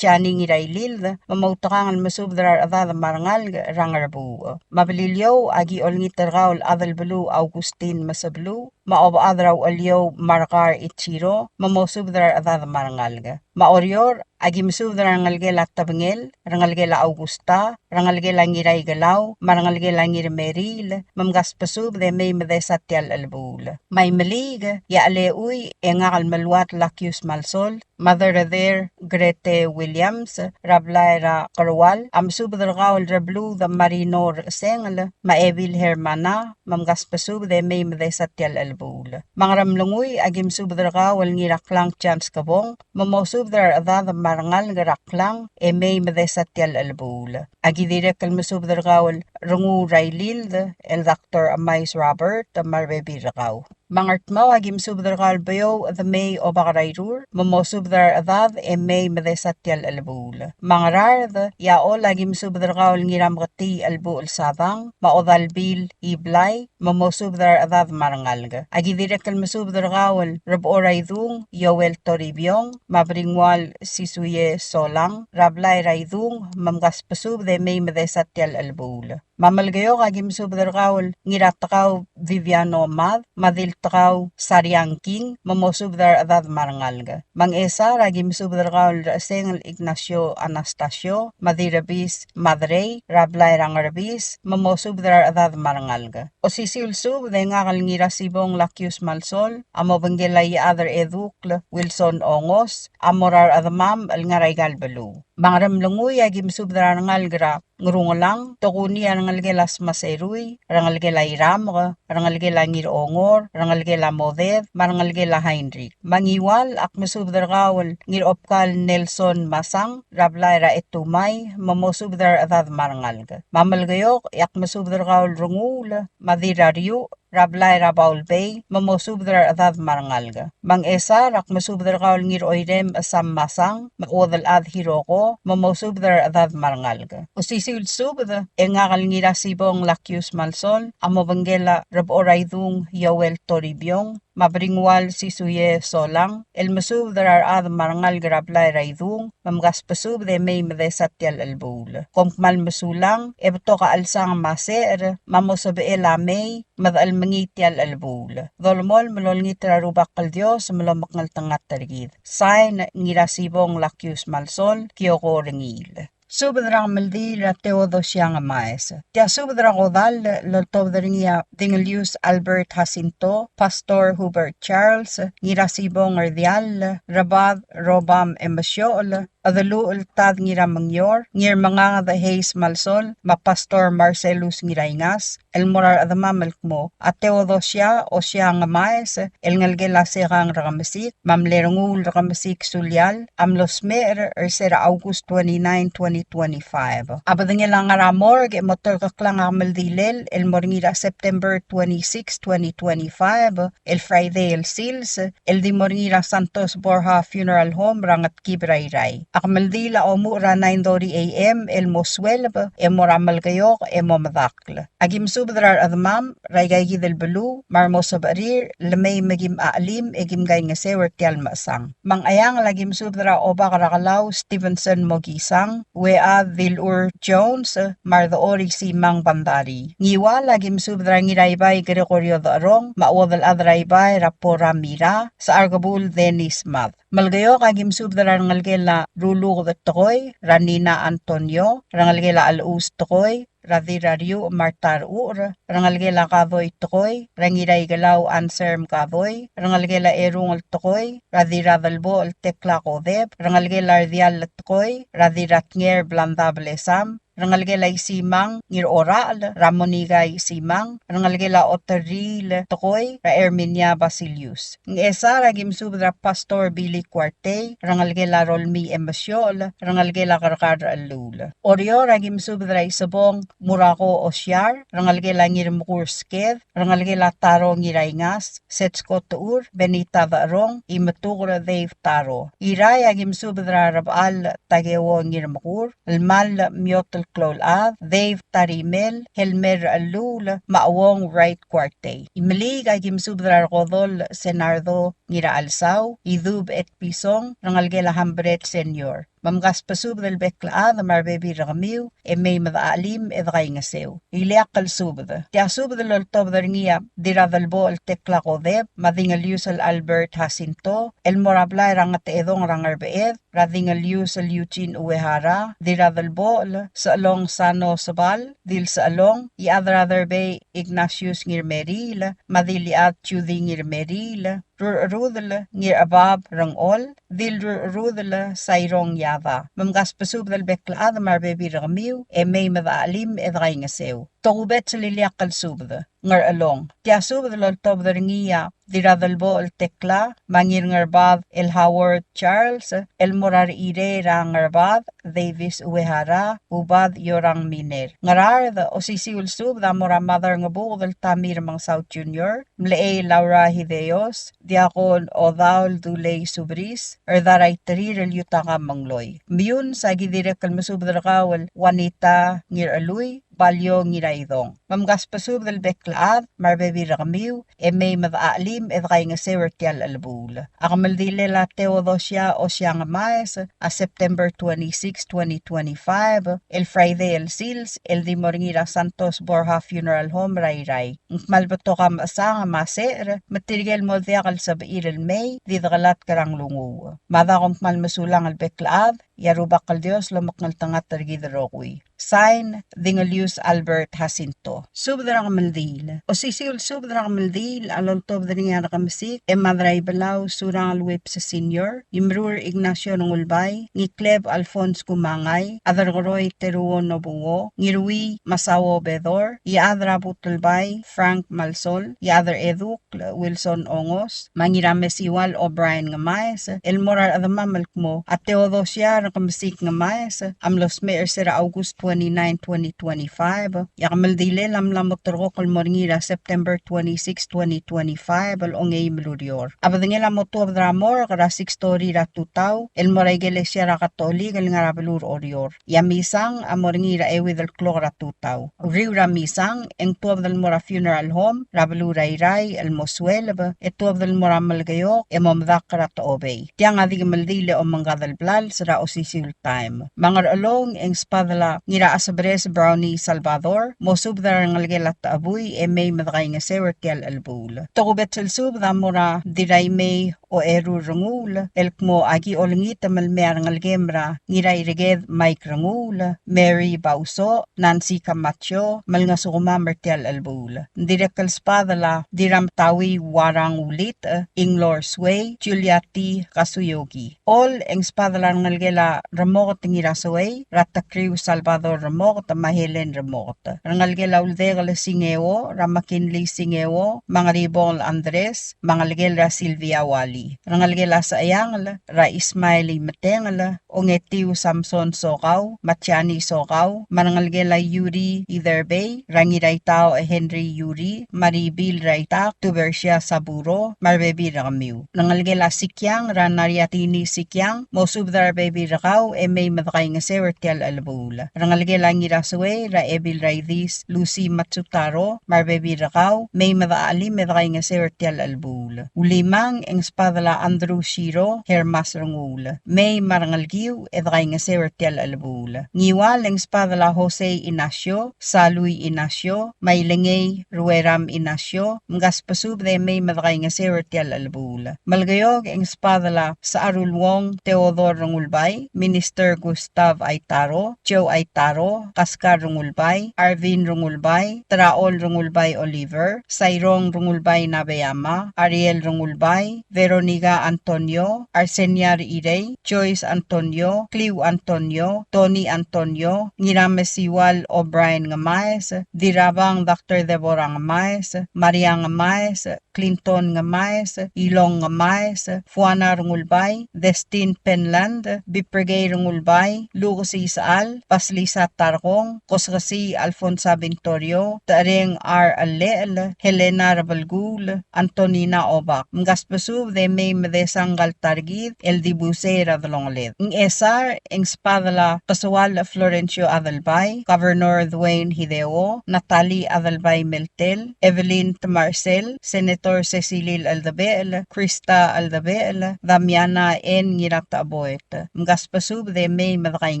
tianing irailil mamautangan masubdrar adad marangal rangarbu mabililyo agi olngitergaul adal belu Augustin masablu maob adraw alyo markar ichiro mamosubdrar adad marangal maorior agi masubdrar ngalgela tabngel rangalgela Augusta rangalgela ngiray galaw marangalgela ngirmeril mamgaspasub de may medesatyal albul may malig ya aleuy engal malwat lakius malsol Mother there Grete Williams, Rablaira Karwal, subdragaul rablu the marinor sengel, maevil hermana, mamgaspasub de may mde satyal albul. Mangramlunguy agim subdragaul ngiraklang chance kabong, mamosubdar adad marangal ngaraklang, e may mde satyal albul. Agidire kalmasubdragaul rungu railil, el Dr. Amais Robert, marbebiragaw. Mangartmaw agim subdragal bayo the may o bakarayrur, mamosubdar adad e may medesatyal albul. Mangarard, yaol agim subdragal ngiram gati albu sadang, maodalbil iblay, mamosubdar adad marangalga. Agidirek almasubdragal raboraydung, yowel toribyong, mabringwal sisuye solang, rablay raydung, mamgaspasub de may medesatyal albul. Mamalgayo agim subdragaul ngiratakaw Viviano Mad, madiltakaw Saryang King, mamosubdar adad marangalga. Mang-esa agim subdragaul Sengel Ignacio Anastasio, madirabis Madrey, Rablay Rangarabis, mamosubdar adad marangalga. O sisiulsub de ngakal ngirasibong Lakius Malsol, amobangelay adar edukl Wilson Ongos, amorar adamam al ngaray galbalu. Mangramlunguy agim subdar ngalgra ngurungalang, tokuni rangalgelas maseruy, rangalgela iramga, rangalgela ngirongor, rangalgela moded, marangalgela Heinrich. Mangiwal ak masubdargawal ngiropkal Nelson Masang, rablayra etumay, mamosubdar adad marangalga. Mamalgayok yak masubdargawal rungul, madiraryu, Rablay Rabaul Bay, mamosubdar adad marangalga. Mang-esa rak masubdar kaul ngir oirem asam masang, makodal ad hiroko, mamosubdar adad marangalga. Usisil subda, engakal ngira sibong Lakius Malsol, amobanggela raboraydung Yowel Toribyong, mabringwal sisuye solang, el masubdar ad marangal grablay raydung, mamgaspasub de may medesatyal albul. Kompmal masulang, ebto ka alsang maser, mamosabela may, madal mangityal albul. Dolmol malolngit rarubak kal Diyos malamakngal tangat tarigid. Sain ngirasibong Lakius Malsol, kiyoko ringil. Subadra maldira Teodosya nga maes. Tia subadra kodal lotobdringia Dingelius Albert Jacinto, Pastor Hubert Charles, ngira Sibong Ardial, Rabad Robam Embasiol, Adaluul Tad ngira Mangyor, ngir mga the Hayes Malsol, Mapastor Marcelus Ngiraingas, El Morar Adamamelkmo, at Teodosya o siya nga maes, El Ngalgela Serang Rakamesik, Mamlerungul Rakamesik Sulyal, Amlosmer Sera August 29, 2025. Abadang ilang aramor, motor kaklang amaldilel, El Morngira September 26, 2025, El Friday El Sils, El Di Morngira Santos Borja Funeral Home, Rangat Kibrayray. Akmaldila o mura 9:30 a.m. El Moswelb, Emoramal Gayok, Emomadakl. Agim subdrar admam, Raygay del Belu, Marmosab Arir, Lamay Magim Aalim, Egim Gay Ngasewer Tial Masang. Mang ayang lagim subdra Oba Karakalaw, Stevenson Mogisang, Wea Vilur Jones, Mardoori si Mang Bandari. Ngiwa lagim subdra Ngiraybay Gregorio Darong, Mawadal Adraybay Rapora Mira, sa Argabul Dennis Math. Malgayo kagim subdra ngalgela Rulu Tokoy, Ranina Antonio, Rangalgela Alus Tokoy, Radirario Martar Ur, Rangalgela Kadoy Tokoy, Rangiray Galaw Anserm Kadoy, Rangalgela Erungal Tokoy, Radiradalbo El Tekla Kodeb, Rangalgela Ardial Tokoy, Radiratnger Blandable Sam, Rangalgela Simang, Ngir Oral, Ramonigay Simang, Rangalgela Otaril Tokoy, Ra Erminia Basilius. Ng esa ragim subdra Pastor Billy Cuarte, Rangalgela Rolmi Embasiol, Rangalgela Karkar Alul. Oryo ragim subdra Isabong Murako Osyar, Rangalgela Ngir Mukursked, Rangalgela Taro Ngiraingas, Setsko Tuur, Benita Varong, Imatura Dave Taro. Iray agim subdra Rabal Tagewo Ngir Mukur, Almal Miotel Klolad, Dave Tarimel, Helmer Alul, Maawong Right Cuarte. Imlig agim subdra Rodol Senardo Ngira Alsaw, Idub et Pisong, Rangalgela Hambret Senior. Mamgas pasub del beklaad marbebi ragamiw may madaalim edray ngasew. Iliak kalsubda. Tia subda loltob ngia diradalbo el tekla kodeb madingalius el Albert Jacinto el morablay rangat edong rangarbeed radingalius el Eugene Uehara diradalbo sa along Sano Sabal dil sa along iadratherbay Ignatius ngir Meril madiliat chudi ngir Meril rudel ngir abab rangol dil rudel sayrong yava. Mamgas pasub del beklaad marbebi ragamiw may madaalim edray ngasew. Togubet sa liliak kalsubda. Ngar along. Tia subda loltob ngia diradalbo el tekla mangir ngarbad el Howard Charles el morar ire ra ngarbad Davis Uehara ubad yorang miner. Ngarar da osisiul subda mora mother ngabu del Tamir Mang South Jr. Mlee Laura Hideos Diakon Odaul Dulay Subris erdaray tarir el yutaka mangloy. Miyun sa gidirek kalmasubda kawal Juanita ngir aluy balyo ngiraydong. Mamgas pasub del beklaad, marbebi ragamiw, may madaalim edray ngasewer tial albul. Akamaldile la Teodosya o siya nga maes, September 26, 2025, el Friday el Sils, el Di Morngira Santos Borja Funeral Home Rayray. Malbato kam asa nga maser, matirigel moldeak al sabair el May, didagalat karang lungu. Madakom malmasulang al beklaad, yarubak al Dios lumaknal tangat targidarokwi. Sign, Dingelius Albert Jacinto. Subdrang Maldil. O sisil subdrang Maldil, aloltob da nga nakamasik, madray balaw surang alwip sa senior, Imrur Ignacio Nungulbay, Ngikleb Alphonse Kumangay, Adargoroy Teruo Nobungo, Ngirui Masawo Bedor, Iadra Butulbay, Frank Malsol, Iadar Eduk, Wilson Ongos, Mangirames Iwal O'Brien nga maes, El Morar Adamamalkmo, at Teodosya nakamasik nga maes, Amlosme Sera August 29, 2025. Yakamaldile lamlamot terko kalmorngira September 26, 2025. Al-ongay melurior. Abadangela motuab dramor kara 6 story ratutaw. El moray gelesya ra katolik el ngarabalur orior. Yamisang amorngira ewi del klok ratutaw. Riu ramisang eng tuab del mora funeral home. Rabalur rayray el moswelb. Etuab del mora malgayok emomdak ratobay. Tiang adig maldile o manggadal blal sara osisiul time. Mangar along eng spadala ngira asabres Brownie Salvador, mosub da ngalgelat abuy may madakay nga sewer tial albul. Tokubet sub da mura diray may o eru rangul, elkmo agi olngit malmer ngalgemra, ngira iriged Mike Rangul, Mary Bauso, Nancy Camacho, malnga sukuma mertial albul. Direkal spadala, diram tawi warang ulit, Inglor Sway, Juliati Kasuyogi. All ang spadala ngalgela ramot ngira sway, Ratakriw Salvador ramot, Mahelen ramot. Rangalgela uldegal singeo, Ramakinli singeo, Mangaribol Andres, Mangalgela Silvia Wali. Rangalgela sa ayangal, Ra Ismaili Matengal, Ongetiu Samson Sokaw, Matiani Sokaw, Mangalgela Yuri Itherbay, Rangiray Tao Henry Yuri, Maribil Raitak, Tubersia Saburo, Marbebi Ramiw. Nangalgela Sikyang, Ranariatini Sikyang, Mosubdar Baby Rakaw, may madakay nga sewer tial albula. Rangalgela Ngiraswe, Raebil Raidis, Lucy Matsutaro, Marbebi Rakaw, may madaali madakay nga sewer tial albula. Ulimang ang spadala Andrew Shiro, Hermas Rangul. May marangalgiw, edakay nga sewer tial albula. Ngiwal ang spadala Jose Inacio, Saluy Inacio, Maylengay Rueram Inacio, Mgaspasub de may madakay nga sewer tial albula. Malgayog ang spadala sa Arulwong Teodor Rangulbay, Minister Gustav Aitaro, Joe Aitaro, Kaskar Rangulbay, Arvin Rangulbay, Traol Rangulbay Oliver, Sairong Rangulbay Nabayama, Ariel Rangulbay, Veronica Antonio, Arseniar Irey, Joyce Antonio, Cliw Antonio, Tony Antonio, Ngiramesiwal O'Brien Ngamaes, Dirabang Dr. Deborah Ngamaes, Maria Ngamaes, Clinton Ngamaes, Ilong Ngamaes, Fuana Rangulbay, Destin Penland, Bipragay Rangulbay, Lucas Isaal, Paslisa Tarkong, Kosrasi Alfonsa Vintorio, Tareng R. Alel, Helena Rabalgul, Antonina Obak. Mgaspasub de may medesanggal targid, El Dibuse Radlongled. Ng Esar, ang spadala Pasual Florencio Adalbay, Governor Dwayne Hideo, Natalie Adalbay Meltel, Evelyn Marcel, Senator Cecilil Aldabel, Krista Aldabel, Damiana N. Ngirata Aboet. Mgaspasub de may madakay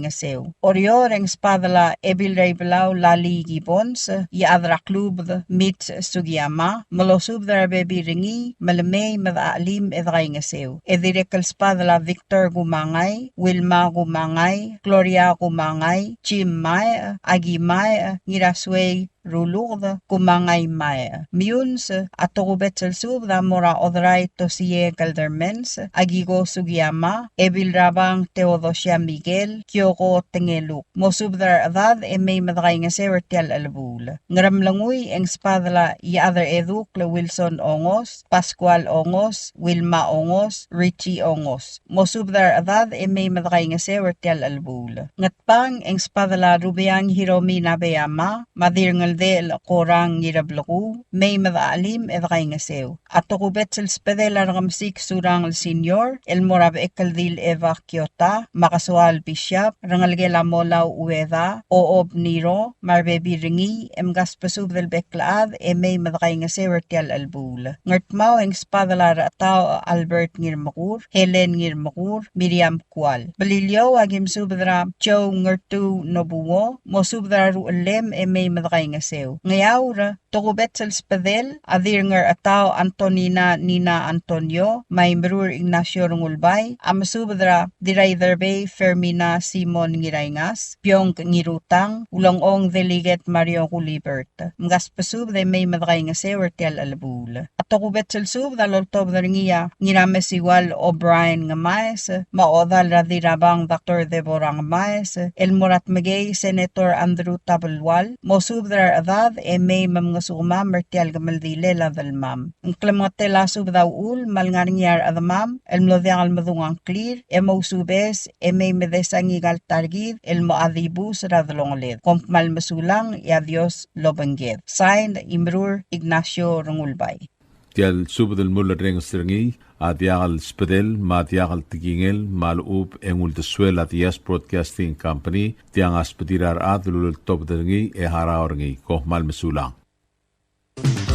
nga sew. Orior ang spadala Ebil Raybalaw Lali Gibbons, Yaadra Club Mitz Sugiyama, Malosub da Bebi Ringi, Malamay Madaalim edakay nga sew. Edirekal spadala Victor Gumangay, Wilma Gumangay, Gloria Gumangay, Jim May, Agi May, Ngirasway, Rulugda, Kumangay Maya. Miyuns, atokubet selsub da mora odray tosie galdermens, Agigo Sugiyama, Ebil Rabang Teodosia Miguel, Kyoko Tengeluk. Mosubdar adad may madakay nga sewer tial albul. Ngaramlanguy ang spadala Yaadar Eduk la Wilson Ongos, Pascual Ongos, Wilma Ongos, Richie Ongos. Mosubdar adad may madakay nga sewer tial albul. Ngatpang ang spadala Rubiang Hiromi Nabayama, Madir de korang ngirablaku, may madaalim edakay nga sew. Ato kubet sel spedela rangamsik surang senior, el morab ekaldil eva Kyota, makasual bishop, rangalgela molaw ueda, oob niro, marbebi ringi, emgaspasub del beklaad, may madakay nga sewer tial albul. Ngartmaw ang spadala ratao Albert ngirmakur, Helen ngirmakur, Miriam Kual. Balilyo agim subdra Joe ngartu nobuwo, mo subdra ruulem may madakay nga sew. Ngayaw tokubet sel spadel, adir ngar ataw Antonina Nina Antonio, may Brur Ignacio Rungulbay, amasubdra diray derbay Fermina Simon Ngirayngas, Pyong Ngirutang, ulong-ong Delegat Mario Culibert. Mgaspasub de may madakay nga sewer tial albul. Atokubet sel sub daloltob daringiya, Ngiramesiwal O'Brien Ngamaes, maodal radirabang Dr. Deborah Ngamaes, El Murat Magay Senator Andrew Tabelwal, mosubdra adad may mamnga suma mertial gamaldile ladalmam. Ang klamatela subdaw ul malngaringyar adamam, el mlodang almadungang clear, mausubes may medesang igal targid, el moadibus radlongled. Kompmal masulang, Dios lobangged. Signed, Imrur Ignacio Rungulbay. Tial subdal mulla reng stringi, adiagal spedel, madiagal tigingel, malub engul de suela dias broadcasting company, tiang aspedirar adlul top dringi haraorngi, kohmal mesulang.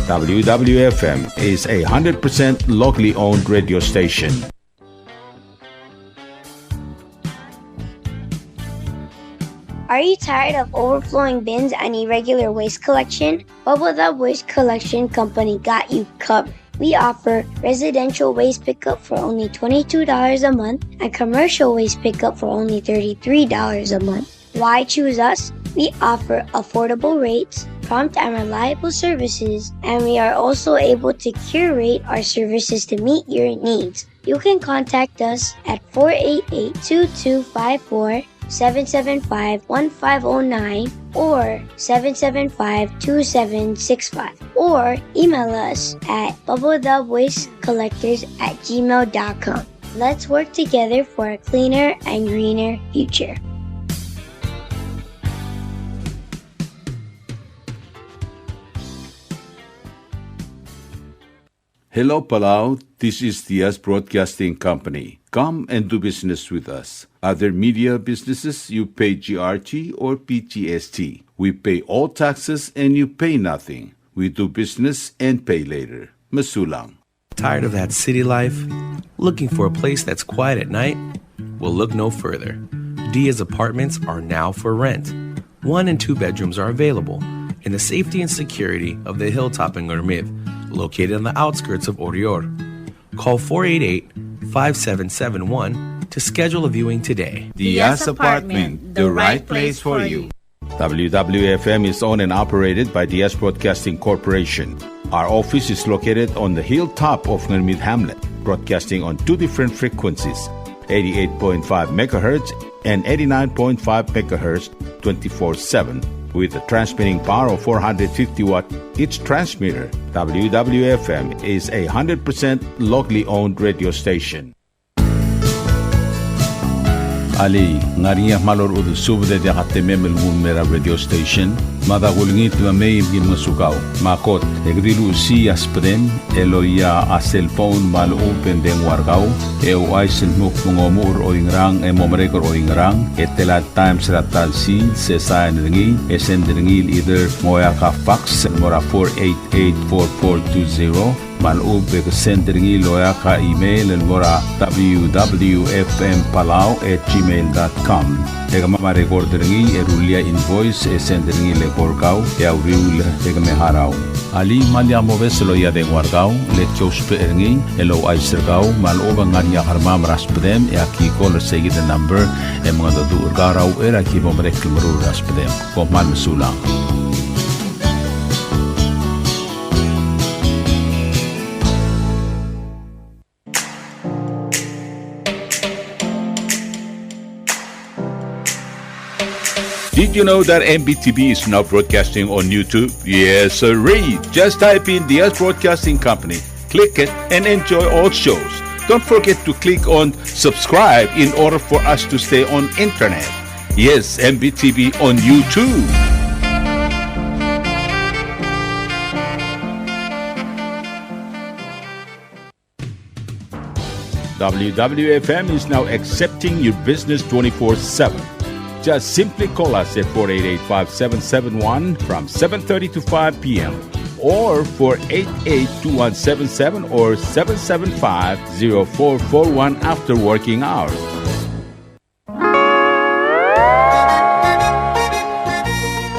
WWFM is a 100% locally owned radio station. Are you tired of overflowing bins and irregular waste collection? Bubble the Waste Collection Company got you covered. We offer residential waste pickup for only $22 a month and commercial waste pickup for only $33 a month. Why choose us? We offer affordable rates, prompt and reliable services, and we are also able to curate our services to meet your needs. You can contact us at 488-2254, 775-1509, or 775-2765, or email us at bubblethewastecollectors@gmail.com. Let's work together for a cleaner and greener future. Hello, Palau. This is Diaz Broadcasting Company. Come and do business with us. Other media businesses, you pay GRT or PGST. We pay all taxes and you pay nothing. We do business and pay later. Masulang. Tired of that city life? Looking for a place that's quiet at night? Well, look no further. Diaz Apartments are now for rent. 1 and 2 bedrooms are available in the safety and security of the Hilltop in Gurmid, located on the outskirts of Orior. Call 488-5771 to schedule a viewing today. Diaz Apartment, the right place for you. WWFM is owned and operated by Diaz Broadcasting Corporation. Our office is located on the hilltop of Gurmid Hamlet, broadcasting on 2 different frequencies, 88.5 MHz and 89.5 MHz 24/7. With a transmitting power of 450 watt each transmitter, WWFM is a 100% locally owned radio station. Ali, ngariya malor udu subde de hatte memel mera radio station, mada gulngit ma may masukaw, makot, egrilu si aspren, eloya a cellphone mal open den wargaw, aisen muk mungomur o ingrang momrekor o ingrang, etela times ratal si, sesayan ringi, esendringil either moya ka fax, mora 488-4420, maloob ke sendringi loya ka email en mora www.fmpalau@gmail.com. Ega mama recorderingi erulia invoice sendringi le porkau ya uriul ega meharau. Ali malya moves loya de wargau le chospe eringi elo aisergau maloob nganya harma raspedem ya ki call say the number e mga do urgarau era ki bomrek mru raspedem ko mal mesulang. Did you know that MBTV is now broadcasting on YouTube? Yes, sirree. Just type in Diaz Broadcasting Company, click it, and enjoy all shows. Don't forget to click on subscribe in order for us to stay on internet. Yes, MBTV on YouTube. WWFM is now accepting your business 24/7. Just simply call us at 488-5771 from 7:30 to 5 p.m. or 488-2177 or 775-0441 after working hours.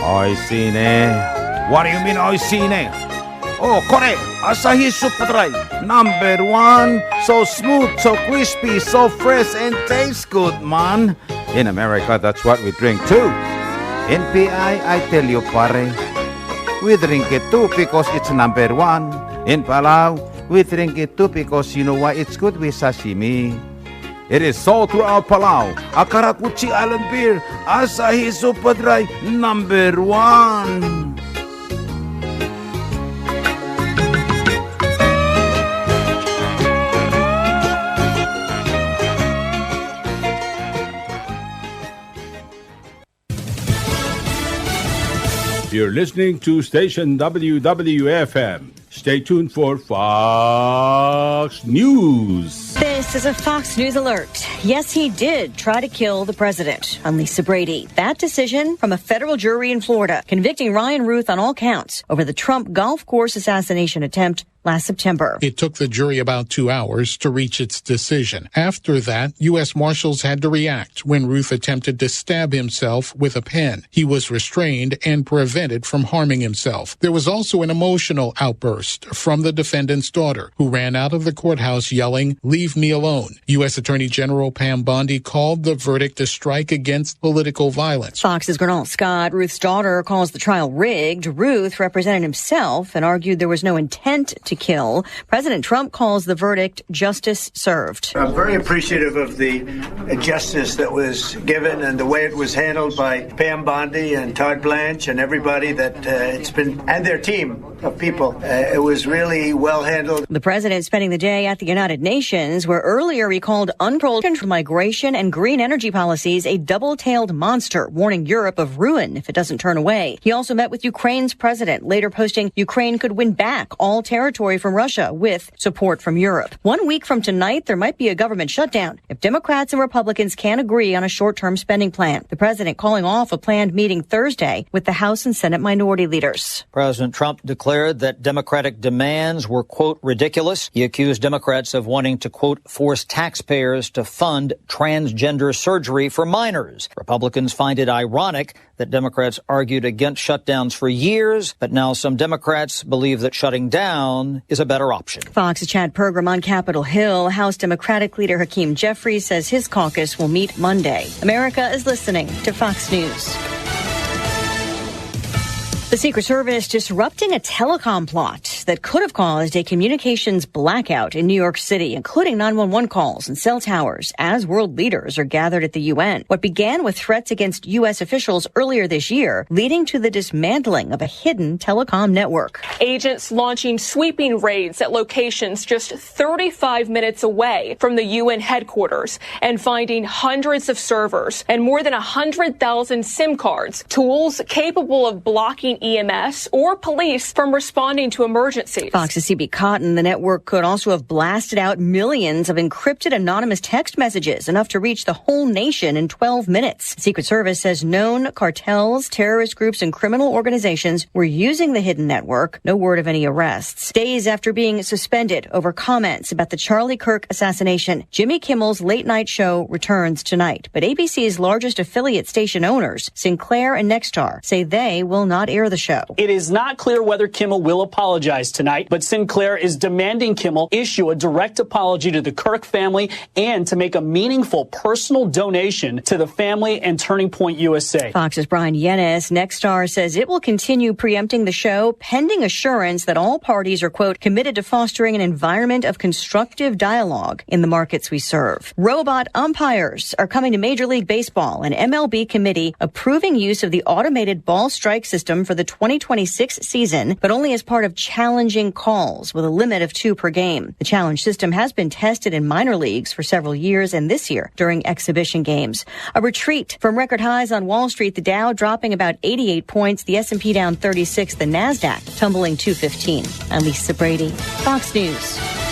Oi, Sine. What do you mean, oi, Sine? Oh, correct. Asahi Super Dry. Number 1. So smooth, so crispy, so fresh, and tastes good, man. In America, that's what we drink too. In PI, I tell you, pare, we drink it too because it's number 1. In Palau, we drink it too because you know why it's good with sashimi. It is sold throughout Palau. Akarakuchi Island beer, Asahi Super Dry, number 1. You're listening to station WWFM, Stay tuned for Fox News. This is a Fox News alert. Yes, he did try to kill the president. I'm Lisa Brady. That decision from a federal jury in Florida convicting Ryan Ruth on all counts over the Trump golf course assassination attempt last September. It took the jury about 2 hours to reach its decision. After that, U.S. Marshals had to react when Ruth attempted to stab himself with a pen. He was restrained and prevented from harming himself. There was also an emotional outburst from the defendant's daughter, who ran out of the courthouse yelling, "Leave me alone." U.S. Attorney General Pam Bondi called the verdict a strike against political violence. Fox's Gernal Scott, Ruth's daughter, calls the trial rigged. Ruth represented himself and argued there was no intent to kill. President Trump calls the verdict justice served. I'm very appreciative of the justice that was given and the way it was handled by Pam Bondi and Todd Blanche and everybody that it's been, and their team of people. It was really well handled. The president spending the day at the United Nations, where earlier he called uncontrolled migration and green energy policies a double-tailed monster, warning Europe of ruin if it doesn't turn away. He also met with Ukraine's president, later posting Ukraine could win back all territory from Russia with support from Europe. 1 week from tonight, there might be a government shutdown if Democrats and Republicans can't agree on a short-term spending plan. The president calling off a planned meeting Thursday with the House and Senate minority leaders. President Trump declared that Democratic demands were, quote, ridiculous. He accused Democrats of wanting to, quote, force taxpayers to fund transgender surgery for minors. Republicans find it ironic that Democrats argued against shutdowns for years, but now some Democrats believe that shutting down is a better option. Fox's Chad Pergram on Capitol Hill. House Democratic leader Hakeem Jeffries says his caucus will meet Monday. America is listening to Fox News. The Secret Service disrupting a telecom plot that could have caused a communications blackout in New York City, including 911 calls and cell towers, as world leaders are gathered at the UN. What began with threats against U.S. officials earlier this year, leading to the dismantling of a hidden telecom network. Agents launching sweeping raids at locations just 35 minutes away from the UN headquarters and finding hundreds of servers and more than 100,000 SIM cards, tools capable of blocking EMS or police from responding to emergencies. Fox's CB Cotton, the network could also have blasted out millions of encrypted anonymous text messages, enough to reach the whole nation in 12 minutes. The Secret Service says known cartels, terrorist groups, and criminal organizations were using the hidden network. No word of any arrests. Days after being suspended over comments about the Charlie Kirk assassination, Jimmy Kimmel's late-night show returns tonight. But ABC's largest affiliate station owners, Sinclair and Nexstar, say they will not air the show. It is not clear whether Kimmel will apologize tonight, but Sinclair is demanding Kimmel issue a direct apology to the Kirk family and to make a meaningful personal donation to the family and Turning Point USA. Fox's Brian Yennis. Nexstar says it will continue preempting the show pending assurance that all parties are, quote, committed to fostering an environment of constructive dialogue in the markets we serve. Robot umpires are coming to Major League Baseball. An MLB committee approving use of the automated ball strike system for the 2026 season, but only as part of challenging calls with a limit of 2 per game. The challenge system has been tested in minor leagues for several years and this year during exhibition games. A retreat from record highs on Wall Street, the Dow dropping about 88 points, the S&P down 36, the NASDAQ tumbling 215. I'm Lisa Brady, Fox News.